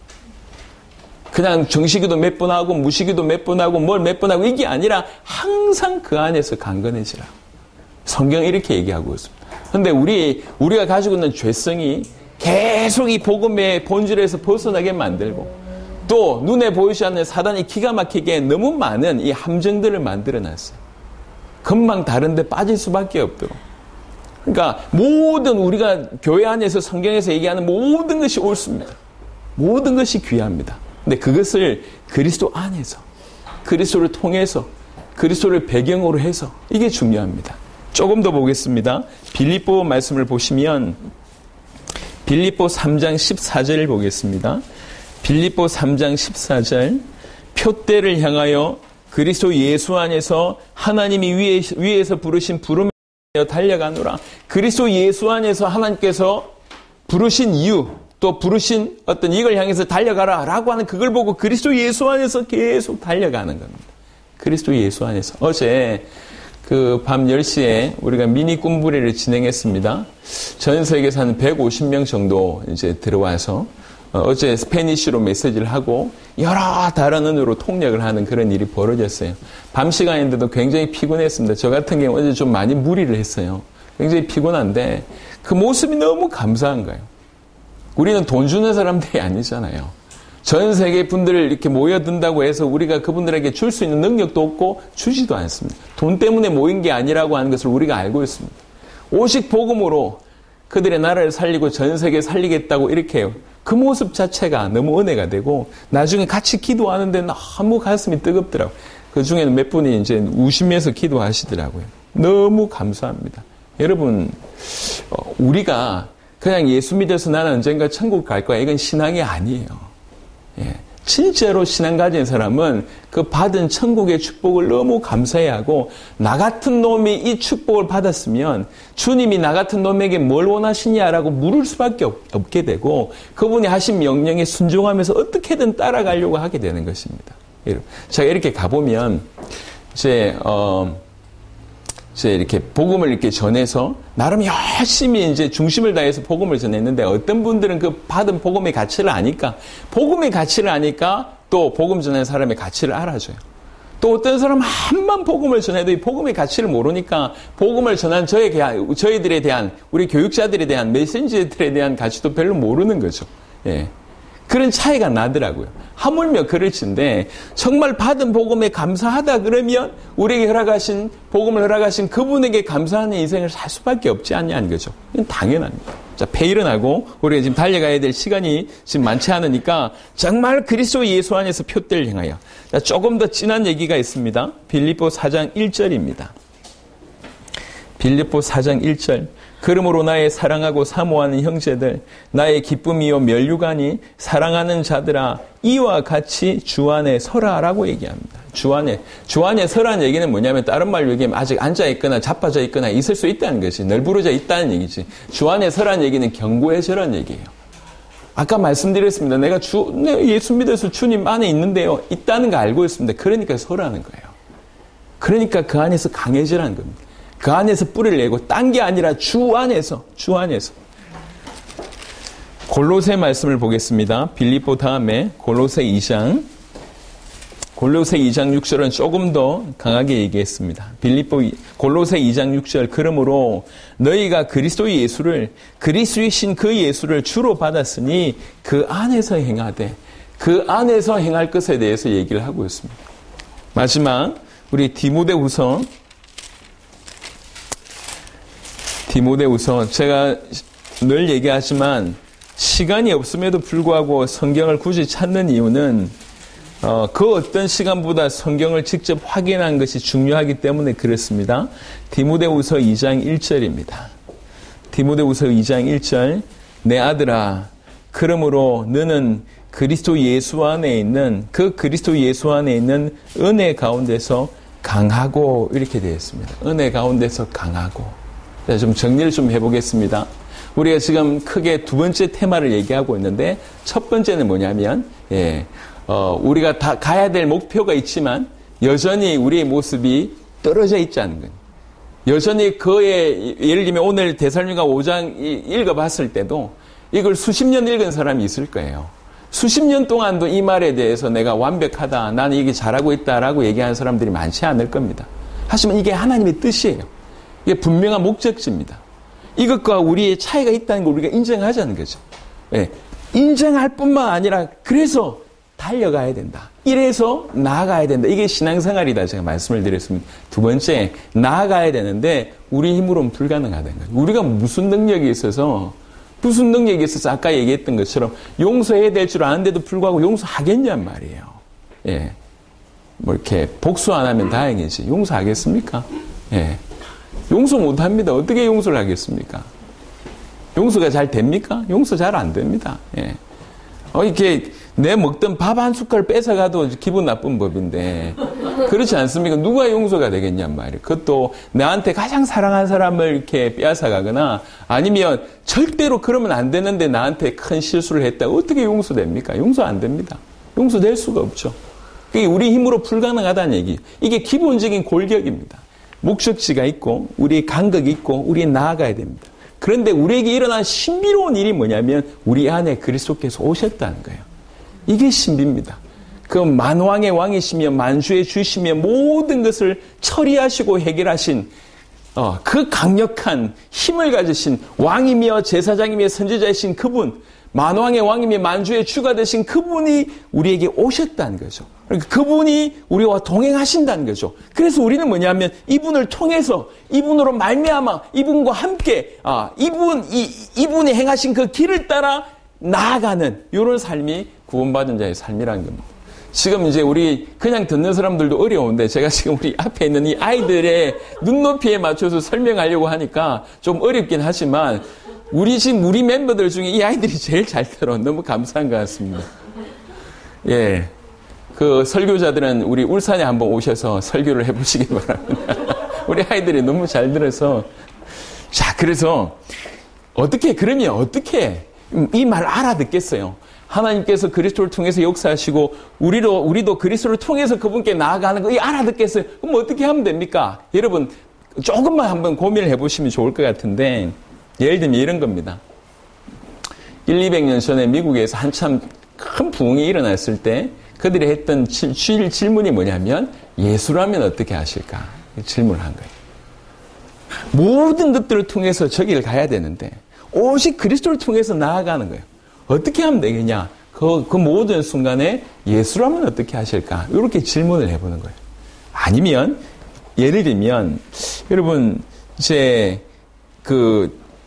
그냥 정식기도 몇 번 하고 무식기도 몇 번 하고 뭘 몇 번 하고 이게 아니라 항상 그 안에서 강건해지라고. 성경이 이렇게 얘기하고 있습니다. 그런데 우리가 가지고 있는 죄성이 계속 이 복음의 본질에서 벗어나게 만들고, 또 눈에 보이지 않는 사단이 기가 막히게 너무 많은 이 함정들을 만들어놨어요. 금방 다른데 빠질 수밖에 없도록. 그러니까 모든 우리가 교회 안에서 성경에서 얘기하는 모든 것이 옳습니다. 모든 것이 귀합니다. 근데 그것을 그리스도 안에서, 그리스도를 통해서, 그리스도를 배경으로 해서, 이게 중요합니다. 조금 더 보겠습니다. 빌립보 말씀을 보시면 빌립보 3장 14절을 보겠습니다. 빌립보 3장 14절, 표대를 향하여 그리스도 예수 안에서 하나님이 위에서 부르신 부름에 달려가노라. 그리스도 예수 안에서 하나님께서 부르신 이유, 또 부르신 어떤 이걸 향해서 달려가라 라고 하는 그걸 보고 그리스도 예수 안에서 계속 달려가는 겁니다. 그리스도 예수 안에서. 어제 그 밤 10시에 우리가 미니 꿈부리를 진행했습니다. 전 세계에서 한 150명 정도 이제 들어와서 어제 스페니쉬로 메시지를 하고 여러 다른 언어로 통역을 하는 그런 일이 벌어졌어요. 밤 시간인데도 굉장히 피곤했습니다. 저 같은 경우 어제 좀 많이 무리를 했어요. 굉장히 피곤한데 그 모습이 너무 감사한 거예요. 우리는 돈 주는 사람들이 아니잖아요. 전 세계 분들을 이렇게 모여든다고 해서 우리가 그분들에게 줄 수 있는 능력도 없고 주지도 않습니다. 돈 때문에 모인 게 아니라고 하는 것을 우리가 알고 있습니다. 오직 복음으로 그들의 나라를 살리고 전 세계 살리겠다고 이렇게 해요. 그 모습 자체가 너무 은혜가 되고 나중에 같이 기도하는데 너무 가슴이 뜨겁더라고요. 그 중에는 몇 분이 이제 우시면서 기도하시더라고요. 너무 감사합니다. 여러분, 우리가 그냥 예수 믿어서 나는 언젠가 천국 갈 거야. 이건 신앙이 아니에요. 예. 진짜로 신앙 가진 사람은 그 받은 천국의 축복을 너무 감사해하고 나 같은 놈이 이 축복을 받았으면 주님이 나 같은 놈에게 뭘 원하시냐라고 물을 수밖에 없게 되고 그분이 하신 명령에 순종하면서 어떻게든 따라가려고 하게 되는 것입니다. 제가 이렇게 가보면 이제 이렇게 복음을 이렇게 전해서 나름 열심히 이제 중심을 다해서 복음을 전했는데 어떤 분들은 그 받은 복음의 가치를 아니까 또 복음 전하는 사람의 가치를 알아줘요. 또 어떤 사람은 한번 복음을 전해도 이 복음의 가치를 모르니까 복음을 전한 저희들에 대한 우리 교육자들에 대한 메신저들에 대한 가치도 별로 모르는 거죠. 예. 그런 차이가 나더라고요. 하물며 그럴진데 정말 받은 복음에 감사하다 그러면 우리에게 복음을 허락하신 그분에게 감사하는 인생을 살 수밖에 없지 않냐는 거죠. 이건 당연합니다. 자, 일어나고 우리가 지금 달려가야 될 시간이 지금 많지 않으니까 정말 그리스도 예수 안에서 표대를 향하여. 자, 조금 더 진한 얘기가 있습니다. 빌립보 4장 1절입니다. 빌립보 4장 1절. 그러므로 나의 사랑하고 사모하는 형제들, 나의 기쁨이요 멸류관이 사랑하는 자들아, 이와 같이 주 안에 서라라고 얘기합니다. 주 안에 서라는 얘기는 뭐냐면 다른 말로 얘기하면 아직 앉아있거나 자빠져 있거나 있을 수 있다는 것이 널브러져 있다는 얘기지. 주 안에 서라는 얘기는 견고해져라는 얘기예요. 아까 말씀드렸습니다. 내가 예수 믿어서 주님 안에 있는데요. 있다는 거 알고 있습니다. 그러니까 서라는 거예요. 그러니까 그 안에서 강해지라는 겁니다. 그 안에서 뿌리를 내고 딴 게 아니라 주 안에서. 골로새 말씀을 보겠습니다. 빌립보 다음에 골로새 2장 6절은 조금 더 강하게 얘기했습니다. 골로새 2장 6절. 그러므로 너희가 그리스도 예수를 그리스도이신 그 예수를 주로 받았으니 그 안에서 행하되 그 안에서 행할 것에 대해서 얘기를 하고 있습니다. 마지막 우리 디모데후서 제가 늘 얘기하지만 시간이 없음에도 불구하고 성경을 굳이 찾는 이유는 그 어떤 시간보다 성경을 직접 확인하는 것이 중요하기 때문에 그렇습니다. 디모데후서 2장 1절입니다. 디모데후서 2장 1절. 내 아들아, 그러므로 너는 그리스도 예수 안에 있는 은혜 가운데서 강하고 이렇게 되어 있습니다. 은혜 가운데서 강하고. 자, 좀 정리를 좀 해보겠습니다. 우리가 지금 크게 두 번째 테마를 얘기하고 있는데 첫 번째는 뭐냐면 우리가 다 가야 될 목표가 있지만 여전히 우리의 모습이 떨어져 있지 않은 거예요. 여전히 예를 들면 오늘 데살로니가 5장 읽어봤을 때도 이걸 수십 년 읽은 사람이 있을 거예요. 수십 년 동안도 이 말에 대해서 내가 완벽하다, 나는 이게 잘하고 있다라고 얘기하는 사람들이 많지 않을 겁니다. 하지만 이게 하나님의 뜻이에요. 이게 분명한 목적지입니다. 이것과 우리의 차이가 있다는 걸 우리가 인정하자는 거죠. 네. 인정할 뿐만 아니라 그래서 달려가야 된다. 이래서 나아가야 된다. 이게 신앙생활이다. 제가 말씀을 드렸습니다. 두 번째, 나아가야 되는데 우리 힘으로는 불가능하다는 거죠. 우리가 무슨 능력이 있어서 아까 얘기했던 것처럼 용서해야 될 줄 아는데도 불구하고 용서하겠냔 말이에요. 예. 이렇게 복수 안 하면 다행이지. 용서하겠습니까? 예. 용서 못 합니다. 어떻게 용서를 하겠습니까? 용서가 잘 됩니까? 용서 잘 안 됩니다. 예. 이렇게 내 먹던 밥 한 숟갈 뺏어가도 기분 나쁜 법인데, 그렇지 않습니까? 누가 용서가 되겠냔 말이에요. 그것도 나한테 가장 사랑하는 사람을 이렇게 빼앗아가거나, 아니면 절대로 그러면 안 되는데 나한테 큰 실수를 했다. 어떻게 용서됩니까? 용서 안 됩니다. 용서될 수가 없죠. 그게 우리 힘으로 불가능하다는 얘기예요. 이게 기본적인 골격입니다. 목적지가 있고 우리의 간격이 있고 우리의 나아가야 됩니다. 그런데 우리에게 일어난 신비로운 일이 뭐냐면 우리 안에 그리스도께서 오셨다는 거예요. 이게 신비입니다. 그 만왕의 왕이시며 만주의 주시며 모든 것을 처리하시고 해결하신 그 강력한 힘을 가지신 왕이며 제사장이며 선지자이신 그분, 만왕의 왕이며 만주의 주가 되신 그분이 우리에게 오셨다는 거죠. 그러니까 그분이 우리와 동행하신다는 거죠. 그래서 우리는 뭐냐면 이분을 통해서 이분으로 말미암아 이분과 함께 이분이 행하신 그 길을 따라 나아가는 이런 삶이 구원받은 자의 삶이라는 겁니다. 지금 이제 우리 그냥 듣는 사람들도 어려운데 제가 지금 우리 앞에 있는 이 아이들의 눈높이에 맞춰서 설명하려고 하니까 좀 어렵긴 하지만 우리 멤버들 중에 이 아이들이 제일 잘 들어. 너무 감사한 것 같습니다. 예. 그 설교자들은 우리 울산에 한번 오셔서 설교를 해보시기 바랍니다. 우리 아이들이 너무 잘 들어서. 자, 그래서 그러면 어떻게 이 말 알아듣겠어요? 하나님께서 그리스도를 통해서 역사하시고 우리도 그리스도를 통해서 그분께 나아가는 거 알아듣겠어요? 그럼 어떻게 하면 됩니까? 여러분 조금만 한번 고민을 해보시면 좋을 것 같은데 예를 들면 이런 겁니다. 200년 전에 미국에서 한참 큰 부흥이 일어났을 때 그들이 했던 질문이 뭐냐면 예수라면 어떻게 하실까? 질문을 한 거예요. 모든 것들을 통해서 저기를 가야 되는데 오직 그리스도를 통해서 나아가는 거예요. 어떻게 하면 되겠냐? 그 모든 순간에 예수라면 어떻게 하실까? 이렇게 질문을 해보는 거예요. 아니면 예를 들면 여러분 이제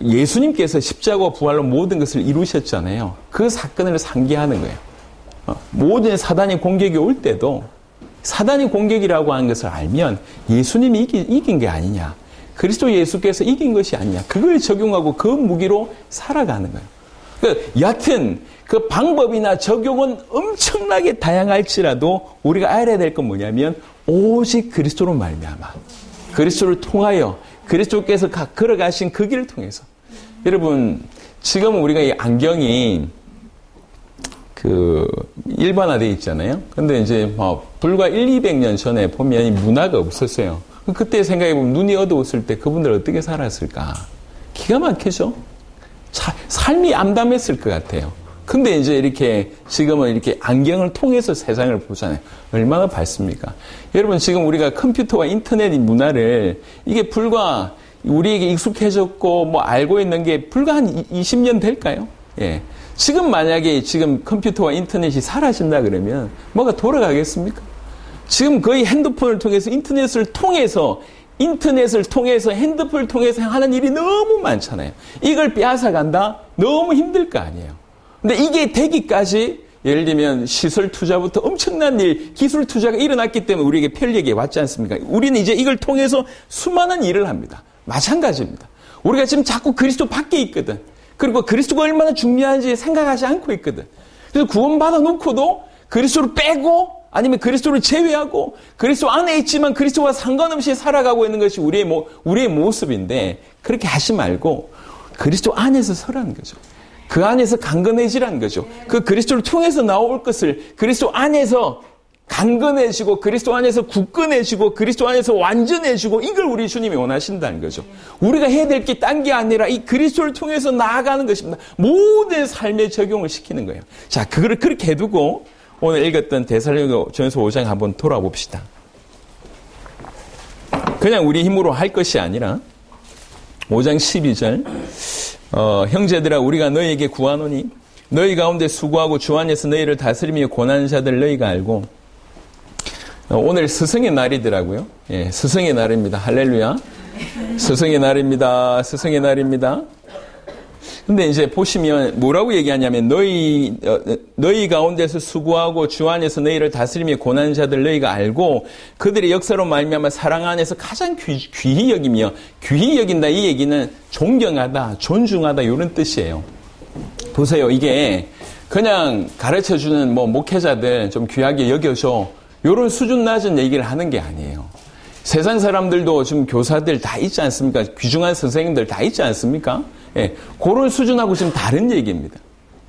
예수님께서 십자가와 부활로 모든 것을 이루셨잖아요. 그 사건을 상기하는 거예요. 모든 사단의 공격이 올 때도 사단의 공격이라고 하는 것을 알면 예수님이 이긴 게 아니냐. 그리스도 예수께서 이긴 것이 아니냐. 그걸 적용하고 그 무기로 살아가는 거예요. 여하튼 그 방법이나 적용은 엄청나게 다양할지라도 우리가 알아야 될 건 뭐냐면 오직 그리스도로 말미암아 그리스도를 통하여 그리스도께서 걸어가신 그 길을 통해서 여러분 지금 우리가 이 안경이 일반화되어 있잖아요. 근데 이제 불과 200년 전에 보면 이 문화가 없었어요. 그때 생각해보면 눈이 어두웠을 때 그분들 어떻게 살았을까? 기가 막히죠? 삶이 암담했을 것 같아요. 근데 이제 지금은 이렇게 안경을 통해서 세상을 보잖아요. 얼마나 밝습니까? 여러분, 지금 우리가 컴퓨터와 인터넷 문화를 이게 불과 우리에게 익숙해졌고, 알고 있는 게 불과 한 20년 될까요? 예. 지금 만약에 지금 컴퓨터와 인터넷이 사라진다 그러면 뭐가 돌아가겠습니까? 지금 거의 핸드폰을 통해서 인터넷을 통해서 핸드폰을 통해서 하는 일이 너무 많잖아요. 이걸 빼앗아간다? 너무 힘들 거 아니에요. 근데 이게 되기까지 예를 들면 시설 투자부터 엄청난 기술 투자가 일어났기 때문에 우리에게 편리하게 왔지 않습니까? 우리는 이제 이걸 통해서 수많은 일을 합니다. 마찬가지입니다. 우리가 지금 자꾸 그리스도 밖에 있거든. 그리고 그리스도가 얼마나 중요한지 생각하지 않고 있거든. 그래서 구원받아 놓고도 그리스도를 빼고 아니면 그리스도를 제외하고 그리스도 안에 있지만 그리스도와 상관없이 살아가고 있는 것이 우리의 모습인데 그렇게 하지 말고 그리스도 안에서 서라는 거죠. 그 안에서 강건해지라는 거죠. 그 그리스도를 통해서 나올 것을 그리스도 안에서 강건해지고 그리스도 안에서 굳건해지고 그리스도 안에서 완전해지고 이걸 우리 주님이 원하신다는 거죠. 우리가 해야 될 게 딴 게 아니라 이 그리스도를 통해서 나아가는 것입니다. 모든 삶에 적용을 시키는 거예요. 자, 그거를 그렇게 해두고 오늘 읽었던 데살로니가전서 5장 한번 돌아봅시다. 그냥 우리 힘으로 할 것이 아니라 5장 12절 형제들아 우리가 너희에게 구하노니 너희 가운데 수고하고 주 안에서 너희를 다스리며 고난하는 자들 너희가 알고 오늘 스승의 날이더라고요. 예, 스승의 날입니다. 할렐루야. 스승의 날입니다. 스승의 날입니다. 근데 이제 보시면 뭐라고 얘기하냐면 너희 가운데서 수고하고 주 안에서 너희를 다스리며 고난하는 자들 너희가 알고 그들의 역사로 말미암아 사랑 안에서 가장 귀히 여기며 귀히 여긴다 이 얘기는 존경하다 존중하다 이런 뜻이에요. 보세요. 이게 그냥 가르쳐주는 목회자들 좀 귀하게 여겨줘 이런 수준 낮은 얘기를 하는 게 아니에요. 세상 사람들도 지금 교사들 다 있지 않습니까? 귀중한 선생님들 다 있지 않습니까? 예, 그런 수준하고 좀 다른 얘기입니다.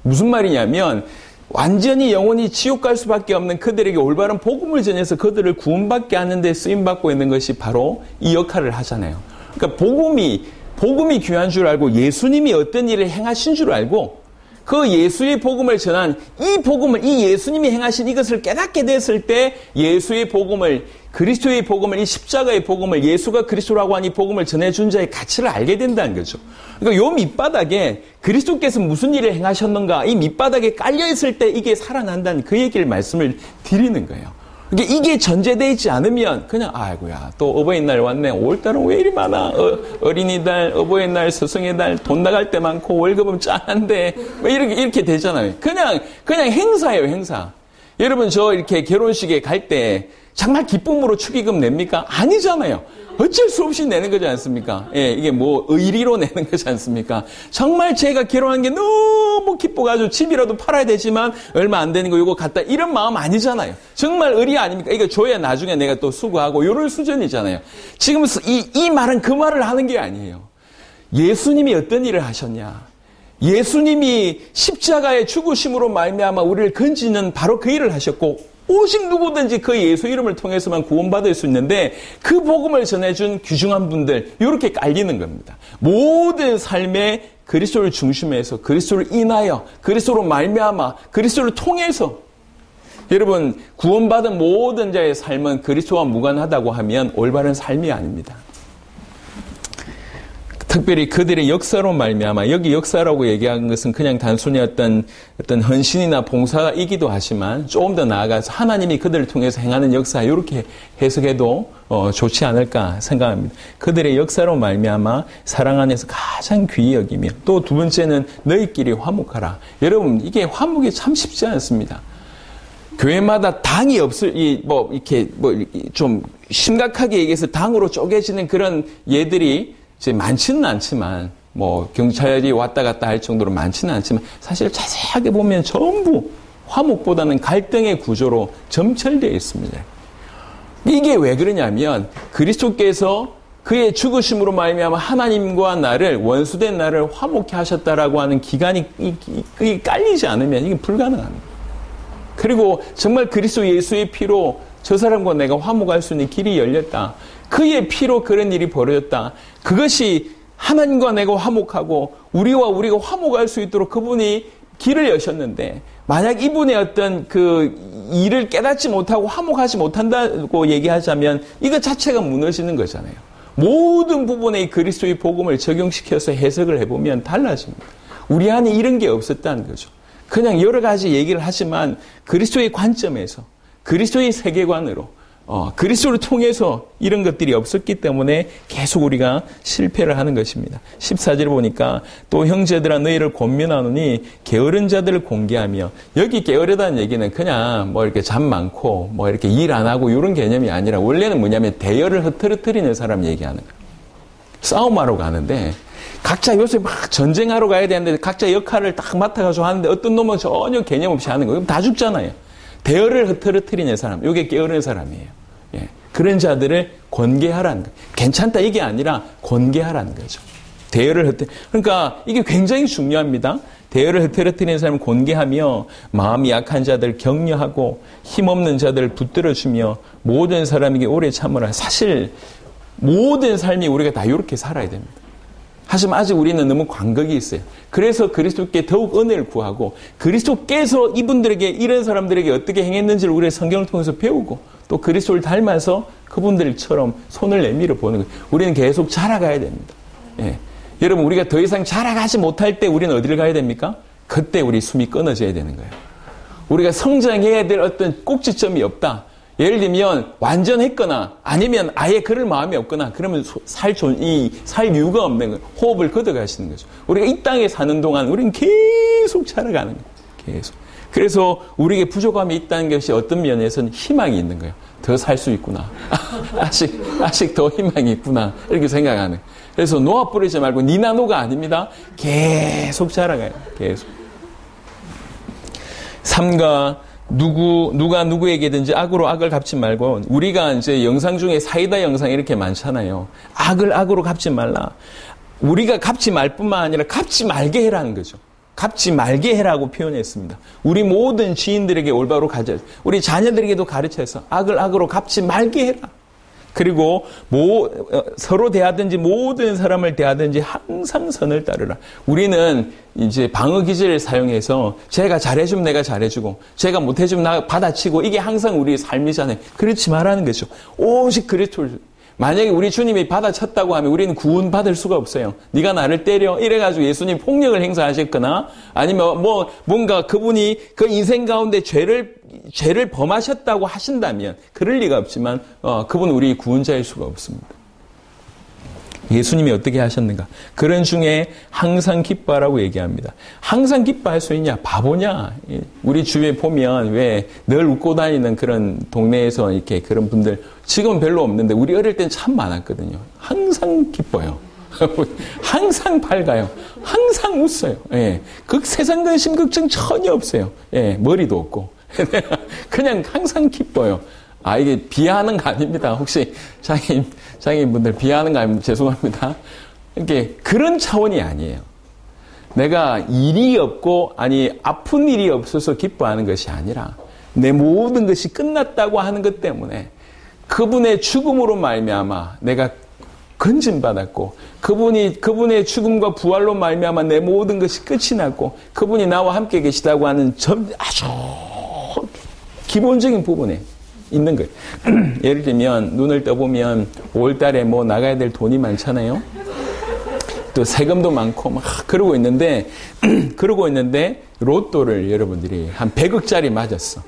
무슨 말이냐면 완전히 영원히 지옥 갈 수밖에 없는 그들에게 올바른 복음을 전해서 그들을 구원받게 하는 데 쓰임받고 있는 것이 바로 이 역할을 하잖아요. 그러니까 복음이 귀한 줄 알고 예수님이 어떤 일을 행하신 줄 알고 그 예수의 복음을 전한 이 복음을, 이 예수님이 행하신 이것을 깨닫게 됐을 때 예수의 복음을, 그리스도의 복음을, 이 십자가의 복음을, 예수가 그리스도라고 하는 이 복음을 전해준 자의 가치를 알게 된다는 거죠. 그러니까 요 밑바닥에 그리스도께서 무슨 일을 행하셨는가, 이 밑바닥에 깔려있을 때 이게 살아난다는 그 얘기를 말씀을 드리는 거예요. 그러니까 이게 전제되어 있지 않으면 그냥 아이고야 또 어버이날 왔네. 5월달은 왜 이리 많아. 어린이날, 어버이날, 스승의날 돈 나갈 때 많고 월급은 짠한데 뭐 이렇게 되잖아요. 그냥 행사예요, 행사. 여러분 저 이렇게 결혼식에 갈 때 정말 기쁨으로 축의금 냅니까? 아니잖아요. 어쩔 수 없이 내는 거지 않습니까? 예, 이게 뭐 의리로 내는 거지 않습니까? 정말 제가 결혼한 게 너무 기뻐가지고 집이라도 팔아야 되지만 얼마 안 되는 거 이거 갖다 이런 마음 아니잖아요. 정말 의리 아닙니까? 이거 줘야 나중에 내가 또 수고하고 이런 수준이잖아요. 지금 이 말은 그 말을 하는 게 아니에요. 예수님이 어떤 일을 하셨냐? 예수님이 십자가의 죽으심으로 말미암아 우리를 건지는 바로 그 일을 하셨고 오직 누구든지 그 예수 이름을 통해서만 구원받을 수 있는데 그 복음을 전해준 귀중한 분들 이렇게 깔리는 겁니다. 모든 삶에 그리스도를 중심해서 그리스도를 인하여 그리스도로 말미암아 그리스도를 통해서 여러분 구원받은 모든 자의 삶은 그리스도와 무관하다고 하면 올바른 삶이 아닙니다. 특별히 그들의 역사로 말미암아 여기 역사라고 얘기한 것은 그냥 단순히 어떤 헌신이나 봉사이기도 하지만 조금 더 나아가서 하나님이 그들을 통해서 행하는 역사 이렇게 해석해도 좋지 않을까 생각합니다. 그들의 역사로 말미암아 사랑 안에서 가장 귀히 여기며 또 두 번째는 너희끼리 화목하라. 여러분 이게 화목이 참 쉽지 않습니다. 교회마다 당이 이렇게 좀 심각하게 얘기해서 당으로 쪼개지는 그런 예들이 이제 많지는 않지만, 경찰이 왔다 갔다 할 정도로 많지는 않지만, 사실 자세하게 보면 전부 화목보다는 갈등의 구조로 점철되어 있습니다. 이게 왜 그러냐면, 그리스도께서 그의 죽으심으로 말미암아 하나님과 나를, 원수된 나를 화목케 하셨다라고 하는 기간이 깔리지 않으면 이게 불가능합니다. 그리고 정말 그리스도 예수의 피로 저 사람과 내가 화목할 수 있는 길이 열렸다. 그의 피로 그런 일이 벌어졌다. 그것이 하나님과 내가 화목하고 우리가 화목할 수 있도록 그분이 길을 여셨는데 만약 이분의 어떤 그 일을 깨닫지 못하고 화목하지 못한다고 얘기하자면 이것 자체가 무너지는 거잖아요. 모든 부분에 그리스도의 복음을 적용시켜서 해석을 해보면 달라집니다. 우리 안에 이런 게 없었다는 거죠. 그냥 여러 가지 얘기를 하지만 그리스도의 관점에서 그리스도의 세계관으로 그리스도를 통해서 이런 것들이 없었기 때문에 계속 우리가 실패를 하는 것입니다. 14절을 보니까 또 형제들아 너희를 권면하노니 게으른 자들을 공개하며 여기 게으르다는 얘기는 그냥 이렇게 잠 많고 이렇게 일 안 하고 이런 개념이 아니라 원래는 뭐냐면 대열을 흐트러뜨리는 사람 얘기하는 거예요. 싸움하러 가는데 각자 요새 막 전쟁하러 가야 되는데 각자 역할을 딱 맡아가지고 하는데 어떤 놈은 전혀 개념 없이 하는 거예요. 그럼 다 죽잖아요. 대열을 흐트러뜨리는 사람, 이게 게으른 사람이에요. 예, 그런 자들을 권계하라는 거예요. 괜찮다 이게 아니라 권계하라는 거죠. 대열을 그러니까 이게 굉장히 중요합니다. 대열을 흐트러뜨리는 사람을 권계하며 마음이 약한 자들 격려하고 힘없는 자들을 붙들어주며 모든 사람에게 오래 참으라. 사실 모든 삶이 우리가 다 이렇게 살아야 됩니다. 하지만 아직 우리는 너무 간극이 있어요. 그래서 그리스도께 더욱 은혜를 구하고 그리스도께서 이분들에게 이런 사람들에게 어떻게 행했는지를 우리의 성경을 통해서 배우고 또 그리스도를 닮아서 그분들처럼 손을 내밀어 보는 거예요. 우리는 계속 자라가야 됩니다. 예. 여러분 우리가 더 이상 자라가지 못할 때 우리는 어디를 가야 됩니까? 그때 우리 숨이 끊어져야 되는 거예요. 우리가 성장해야 될 어떤 꼭지점이 없다. 예를 들면 완전했거나 아니면 아예 그럴 마음이 없거나 그러면 살 이유가 없는 거예요. 호흡을 걷어가시는 거죠. 우리가 이 땅에 사는 동안 우리는 계속 자라가는 거예요. 계속. 그래서 우리에게 부족함이 있다는 것이 어떤 면에서는 희망이 있는 거예요. 더 살 수 있구나. 아직 더 희망이 있구나. 이렇게 생각하는. 그래서 놓아 뿌리지 말고 니나노가 아닙니다. 계속 자라가요. 계속. 삼가 누가 누구에게든지 악으로 악을 갚지 말고 우리가 이제 영상 중에 사이다 영상 이렇게 많잖아요. 악을 악으로 갚지 말라. 우리가 갚지 말 뿐만 아니라 갚지 말게 해라는 거죠. 갚지 말게 해라고 표현했습니다. 우리 모든 지인들에게 올바로 가르쳐, 우리 자녀들에게도 가르쳐서 악을 악으로 갚지 말게 해라. 그리고 서로 대하든지 모든 사람을 대하든지 항상 선을 따르라. 우리는 이제 방어 기제를 사용해서 제가 잘해주면 내가 잘해주고 제가 못해주면 나 받아치고 이게 항상 우리의 삶이잖아요. 그렇지 말라는 거죠. 오직 그리스도를. 만약에 우리 주님이 받아쳤다고 하면 우리는 구원받을 수가 없어요. 네가 나를 때려 이래가지고 예수님 폭력을 행사하셨거나 아니면 뭔가 그분이 그 인생 가운데 죄를 범하셨다고 하신다면 그럴 리가 없지만 그분은 우리 구원자일 수가 없습니다. 예수님이 어떻게 하셨는가? 그런 중에 항상 기뻐하라고 얘기합니다. 항상 기뻐할 수 있냐? 바보냐? 우리 주위에 보면 왜 늘 웃고 다니는 그런 동네에서 이렇게 그런 분들 지금은 별로 없는데 우리 어릴 땐 참 많았거든요. 항상 기뻐요. 항상 밝아요. 항상 웃어요. 예. 그 세상 근심 걱정 전혀 없어요. 예. 머리도 없고. 그냥 항상 기뻐요. 이게 비하하는 거 아닙니다. 혹시 장애인분들 비하하는 거 아니면 죄송합니다. 이게 그런 차원이 아니에요. 내가 일이 없고, 아픈 일이 없어서 기뻐하는 것이 아니라, 내 모든 것이 끝났다고 하는 것 때문에, 그분의 죽음으로 말미암아 내가 건진받았고, 그분의 죽음과 부활로 말미암아 내 모든 것이 끝이 났고, 그분이 나와 함께 계시다고 하는 아주 기본적인 부분에 있는 거예요. 예를 들면 눈을 떠보면 5월달에 나가야 될 돈이 많잖아요. 또 세금도 많고 막 그러고 있는데 로또를 여러분들이 한 100억짜리 맞았어.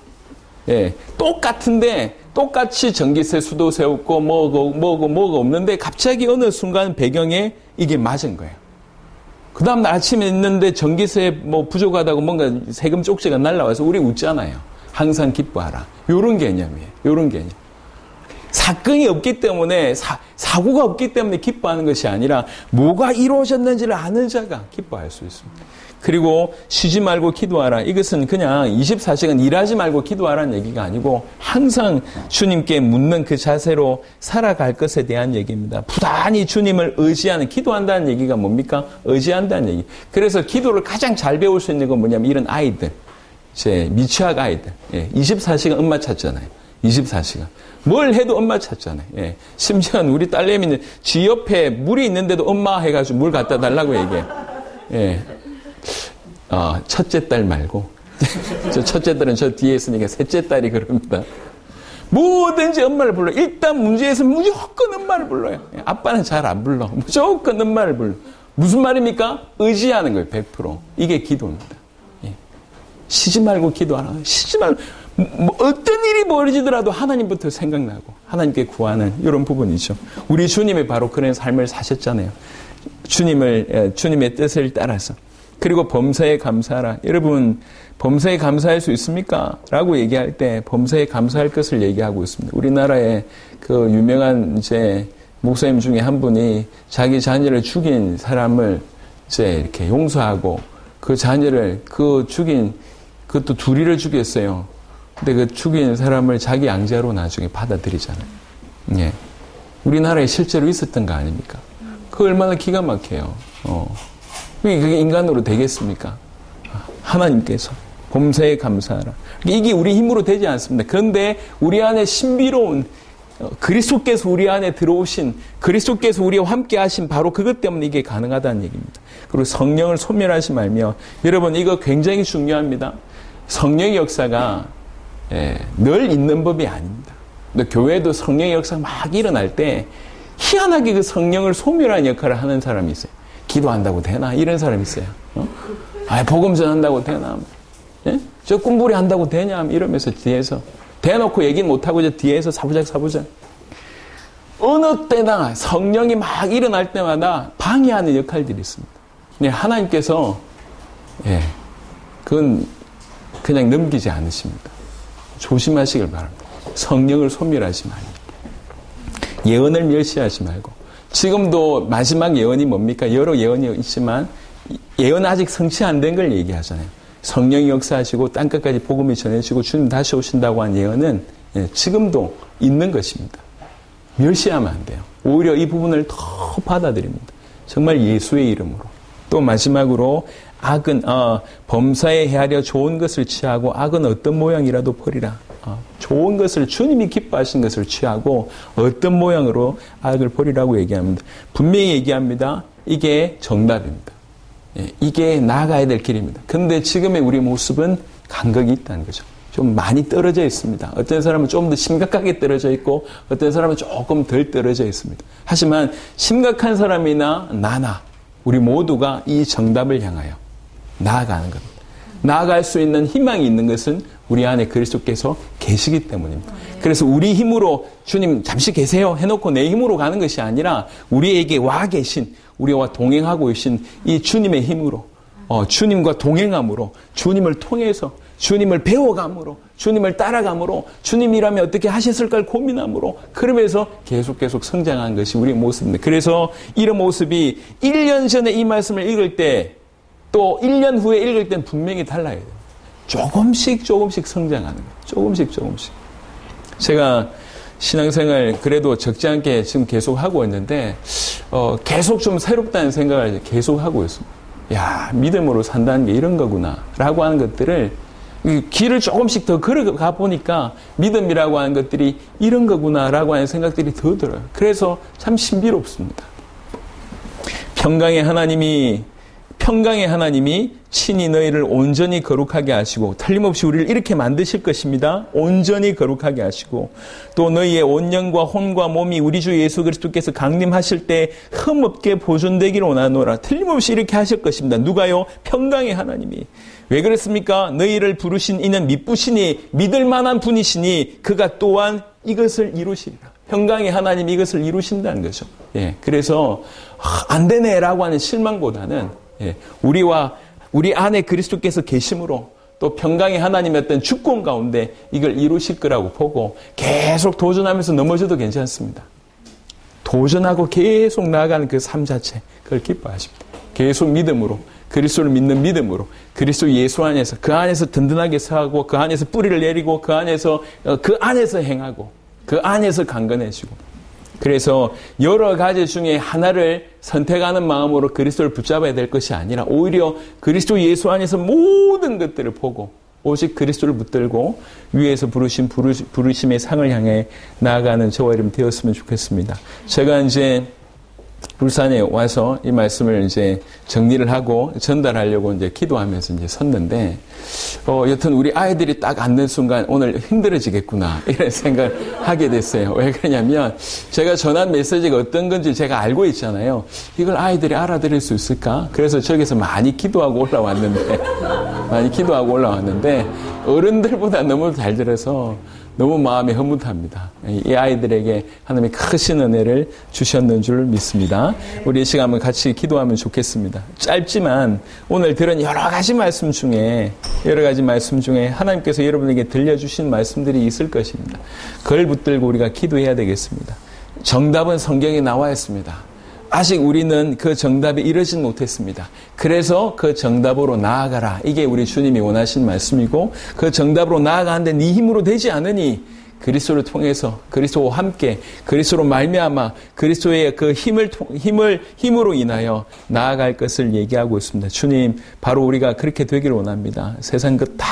예, 똑같이 전기세 수도세 없고 뭐가 없는데 갑자기 어느 순간 배경에 이게 맞은 거예요. 그 다음날 아침에 있는데 전기세 부족하다고 뭔가 세금 쪽지가 날라와서 우리 웃잖아요. 항상 기뻐하라. 요런 개념이에요. 요런 개념. 사건이 없기 때문에, 사고가 없기 때문에 기뻐하는 것이 아니라, 뭐가 이루어졌는지를 아는 자가 기뻐할 수 있습니다. 그리고 쉬지 말고 기도하라. 이것은 그냥 24시간 일하지 말고 기도하라는 얘기가 아니고, 항상 주님께 묻는 그 자세로 살아갈 것에 대한 얘기입니다. 부단히 주님을 의지하는, 기도한다는 얘기가 뭡니까? 의지한다는 얘기. 그래서 기도를 가장 잘 배울 수 있는 건 뭐냐면, 이런 아이들. 미취학 아이들. 24시간 엄마 찾잖아요. 24시간. 뭘 해도 엄마 찾잖아요. 예. 심지어 우리 딸내미는 지 옆에 물이 있는데도 엄마 해가지고 물 갖다 달라고 얘기해요. 예. 첫째 딸 말고. 저 첫째 딸은 저 뒤에 있으니까 셋째 딸이 그럽니다. 뭐든지 엄마를 불러요. 일단 문제에서 무조건 엄마를 불러요. 아빠는 잘 안 불러. 무조건 엄마를 불러. 무슨 말입니까? 의지하는 거예요. 100%. 이게 기도입니다. 쉬지 말고 기도하라. 쉬지 말고. 어떤 일이 벌어지더라도 하나님부터 생각나고 하나님께 구하는 이런 부분이죠. 우리 주님이 바로 그런 삶을 사셨잖아요. 주님의 뜻을 따라서. 그리고 범사에 감사하라. 여러분, 범사에 감사할 수 있습니까? 라고 얘기할 때 범사에 감사할 것을 얘기하고 있습니다. 우리나라에 그 유명한 목사님 중에 한 분이 자기 자녀를 죽인 사람을 이렇게 용서하고 그 자녀를 그것도 둘이를 죽였어요. 근데 그 죽인 사람을 자기 양자로 나중에 받아들이잖아요. 예. 우리나라에 실제로 있었던 거 아닙니까? 그거 얼마나 기가 막혀요. 그게 인간으로 되겠습니까? 하나님께서 범사에 감사하라. 이게 우리 힘으로 되지 않습니다. 그런데 우리 안에 신비로운 그리스도께서 우리 안에 들어오신 그리스도께서 우리와 함께 하신 바로 그것 때문에 이게 가능하다는 얘기입니다. 그리고 성령을 소멸하지 말며 여러분 이거 굉장히 중요합니다. 성령의 역사가 늘 있는 법이 아닙니다. 근데 교회도 성령의 역사가 막 일어날 때 희한하게 그 성령을 소멸하는 역할을 하는 사람이 있어요. 기도한다고 되나? 이런 사람이 있어요. 복음 전한다고 되나? 예? 저 꿈부리 한다고 되냐? 이러면서 뒤에서 대놓고 얘기는 못하고 저 뒤에서 사부작 어느 때나 성령이 막 일어날 때마다 방해하는 역할들이 있습니다. 하나님께서 그건 그냥 넘기지 않으십니다. 조심하시길 바랍니다. 성령을 소멸하지 말고 예언을 멸시하지 말고 지금도 마지막 예언이 뭡니까? 여러 예언이 있지만 예언 아직 성취 안 된 걸 얘기하잖아요. 성령이 역사하시고 땅끝까지 복음이 전해지고 주님 다시 오신다고 한 예언은 지금도 있는 것입니다. 멸시하면 안 돼요. 오히려 이 부분을 더 받아들입니다. 정말 예수의 이름으로 또 마지막으로 악은 범사에 헤아려 좋은 것을 취하고 악은 어떤 모양이라도 버리라. 좋은 것을 주님이 기뻐하신 것을 취하고 어떤 모양으로 악을 버리라고 얘기합니다. 분명히 얘기합니다. 이게 정답입니다. 이게 나아가야 될 길입니다. 그런데 지금의 우리 모습은 간격이 있다는 거죠. 좀 많이 떨어져 있습니다. 어떤 사람은 좀 더 심각하게 떨어져 있고 어떤 사람은 조금 덜 떨어져 있습니다. 하지만 심각한 사람이나 나나 우리 모두가 이 정답을 향하여 나아가는 겁니다. 나아갈 수 있는 희망이 있는 것은 우리 안에 그리스도께서 계시기 때문입니다. 그래서 우리 힘으로 주님 잠시 계세요 해놓고 내 힘으로 가는 것이 아니라 우리에게 와 계신 우리와 동행하고 계신 이 주님의 힘으로 주님과 동행함으로 주님을 통해서 주님을 배워감으로 주님을 따라감으로 주님이라면 어떻게 하셨을까를 고민함으로 그러면서 계속 성장한 것이 우리의 모습입니다. 그래서 이런 모습이 1년 전에 이 말씀을 읽을 때 또 1년 후에 읽을 때는 분명히 달라야 돼요. 조금씩 성장하는 거예요. 조금씩. 제가 신앙생활 그래도 적지 않게 지금 계속 하고 있는데 계속 좀 새롭다는 생각을 계속 하고 있습니다. 야, 믿음으로 산다는 게 이런 거구나 라고 하는 것들을 길을 조금씩 더 걸어가 보니까 믿음이라고 하는 것들이 이런 거구나 라고 하는 생각들이 더 들어요. 그래서 참 신비롭습니다. 평강의 하나님이 친히 너희를 온전히 거룩하게 하시고 틀림없이 우리를 이렇게 만드실 것입니다. 온전히 거룩하게 하시고 또 너희의 온 영과 혼과 몸이 우리 주 예수 그리스도께서 강림하실 때 흠없게 보존되기를 원하노라. 틀림없이 이렇게 하실 것입니다. 누가요? 평강의 하나님이. 왜 그랬습니까? 너희를 부르신 이는 미쁘시니 믿을 만한 분이시니 그가 또한 이것을 이루시리라. 평강의 하나님이 이것을 이루신다는 거죠. 그래서 안 되네라고 하는 실망보다는 우리 안에 그리스도께서 계심으로 또 평강의 하나님의 어떤 주권 가운데 이걸 이루실 거라고 보고 계속 도전하면서 넘어져도 괜찮습니다. 도전하고 계속 나아가는 그 삶 자체 그걸 기뻐하십니다. 계속 믿음으로 그리스도를 믿는 믿음으로 그리스도 예수 안에서 그 안에서 든든하게 서하고 그 안에서 뿌리를 내리고 그 안에서 행하고 그 안에서 강건해지고 그래서 여러 가지 중에 하나를 선택하는 마음으로 그리스도를 붙잡아야 될 것이 아니라 오히려 그리스도 예수 안에서 모든 것들을 보고 오직 그리스도를 붙들고 위에서 부르심의 상을 향해 나아가는 저와 여러분 되었으면 좋겠습니다. 제가 이제 울산에 와서 이 말씀을 이제 정리를 하고 전달하려고 이제 기도하면서 이제 섰는데, 여튼 우리 아이들이 딱 앉는 순간 오늘 힘들어지겠구나, 이런 생각을 하게 됐어요. 왜 그러냐면, 제가 전한 메시지가 어떤 건지 제가 알고 있잖아요. 이걸 아이들이 알아들을 수 있을까? 그래서 저기서 많이 기도하고 올라왔는데, 어른들보다 너무 잘 들어서 너무 마음이 흐뭇합니다. 이 아이들에게 하나님이 크신 은혜를 주셨는 줄 믿습니다. 우리 이 시간 한번 같이 기도하면 좋겠습니다. 짧지만 오늘 들은 여러 가지 말씀 중에 하나님께서 여러분에게 들려주신 말씀들이 있을 것입니다. 그걸 붙들고 우리가 기도해야 되겠습니다. 정답은 성경에 나와 있습니다. 아직 우리는 그 정답에 이르진 못했습니다. 그래서 그 정답으로 나아가라. 이게 우리 주님이 원하신 말씀이고, 그 정답으로 나아가는데 네 힘으로 되지 않으니 그리스도를 통해서 그리스도와 함께 그리스도로 말미암아 그리스도의 그 힘으로 인하여 나아갈 것을 얘기하고 있습니다. 주님, 바로 우리가 그렇게 되기를 원합니다. 세상 것 다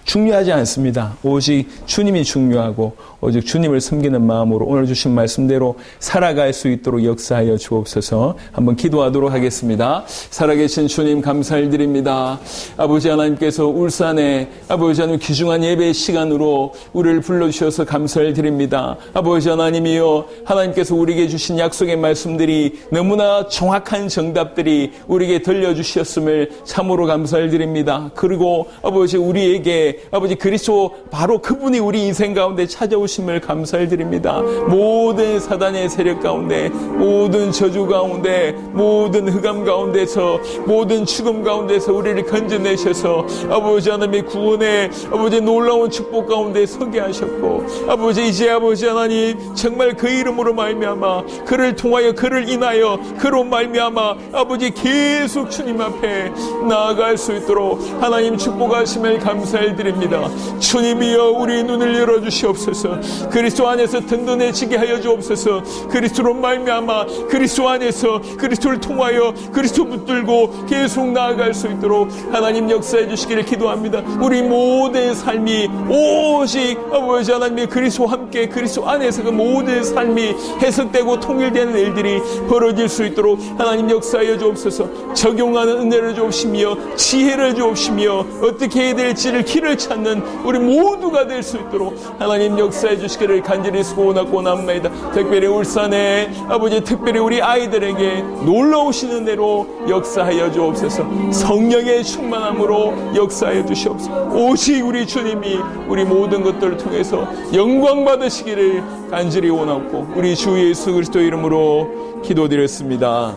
중요하지 않습니다. 오직 주님이 중요하고 오직 주님을 섬기는 마음으로 오늘 주신 말씀대로 살아갈 수 있도록 역사하여 주옵소서. 한번 기도하도록 하겠습니다. 살아계신 주님 감사를 드립니다. 아버지 하나님께서 울산에 아버지 하나님 귀중한 예배의 시간으로 우리를 불러주셔서 감사를 드립니다. 아버지 하나님이여, 하나님께서 우리에게 주신 약속의 말씀들이 너무나 정확한 정답들이 우리에게 들려주셨음을 참으로 감사를 드립니다. 그리고 아버지 우리에게 아버지 그리스도 바로 그분이 우리 인생 가운데 찾아오심을 감사를 드립니다. 모든 사단의 세력 가운데, 모든 저주 가운데, 모든 흑암 가운데서, 모든 죽음 가운데서 우리를 건져내셔서 아버지 하나님의 구원의 아버지 놀라운 축복 가운데 서게 하셨고, 아버지 이제 아버지 하나님 정말 그 이름으로 말미암아 그를 통하여 그를 인하여 그로 말미암아 아버지 계속 주님 앞에 나아갈 수 있도록 하나님 축복하심을 감사를 드립니다. 기도드립니다. 주님이여 우리 눈을 열어주시옵소서. 그리스도 안에서 든든해지게 하여 주옵소서. 그리스도로 말미암아 그리스도 안에서 그리스도를 통하여 그리스도 붙들고 계속 나아갈 수 있도록 하나님 역사해 주시기를 기도합니다. 우리 모든 삶이 오직 아버지 하나님의 그리스도와 함께 그리스도 안에서 그 모든 삶이 해석되고 통일되는 일들이 벌어질 수 있도록 하나님 역사하여 주옵소서. 적용하는 은혜를 주옵시며 지혜를 주옵시며 어떻게 해야 될지를 길을 찾는 우리 모두가 될 수 있도록 하나님 역사해 주시기를 간절히 소원하고 원합니다. 특별히 울산에 아버지 특별히 우리 아이들에게 놀라우신 은혜로 역사하여 주옵소서. 성령의 충만함으로 역사하여 주시옵소서. 오직 우리 주님이 우리 모든 것들을 통해서 영광 받으시기를 간절히 원하고 우리 주 예수 그리스도 이름으로 기도드렸습니다.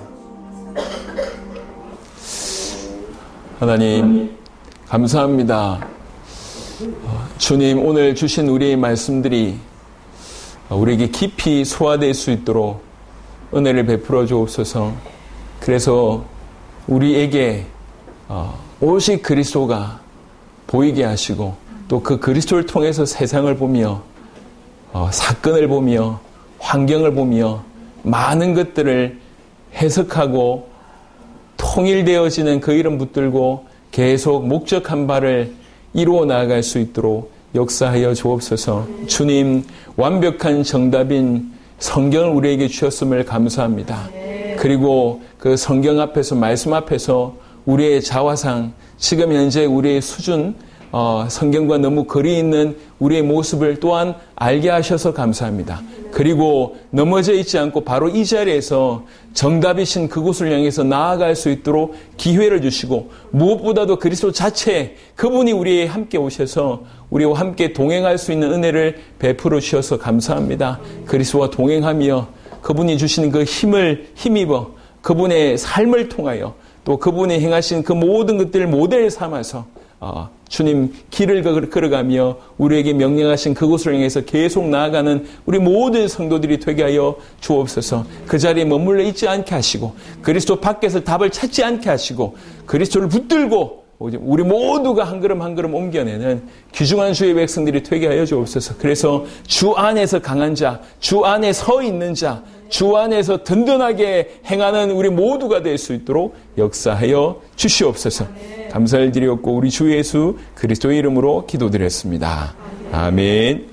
하나님 감사합니다. 주님 오늘 주신 우리의 말씀들이 우리에게 깊이 소화될 수 있도록 은혜를 베풀어 주옵소서. 그래서 우리에게 오직 그리스도가 보이게 하시고 또 그 그리스도를 통해서 세상을 보며 사건을 보며 환경을 보며 많은 것들을 해석하고 통일되어지는 그 이름 붙들고 계속 목적한 바를 이루어 나아갈 수 있도록 역사하여 주옵소서. 주님 완벽한 정답인 성경을 우리에게 주셨음을 감사합니다. 그리고 그 성경 앞에서 말씀 앞에서 우리의 자화상 지금 현재 우리의 수준 성경과 너무 거리 있는 우리의 모습을 또한 알게 하셔서 감사합니다. 그리고 넘어져 있지 않고 바로 이 자리에서 정답이신 그곳을 향해서 나아갈 수 있도록 기회를 주시고 무엇보다도 그리스도 자체 그분이 우리에 함께 오셔서 우리와 함께 동행할 수 있는 은혜를 베풀어 주셔서 감사합니다. 그리스도와 동행하며 그분이 주시는 그 힘을 힘입어 그분의 삶을 통하여 또 그분이 행하신 그 모든 것들을 모델 삼아서 주님 길을 걸어가며 우리에게 명령하신 그곳을 향해서 계속 나아가는 우리 모든 성도들이 되게 하여 주옵소서. 그 자리에 머물러 있지 않게 하시고 그리스도 밖에서 답을 찾지 않게 하시고 그리스도를 붙들고 우리 모두가 한 걸음 한 걸음 옮겨내는 귀중한 주의 백성들이 되게 하여 주옵소서. 그래서 주 안에서 강한 자, 주 안에 서 있는 자, 주 안에서 든든하게 행하는 우리 모두가 될 수 있도록 역사하여 주시옵소서. 감사를 드리옵고 우리 주 예수 그리스도의 이름으로 기도드렸습니다. 아멘.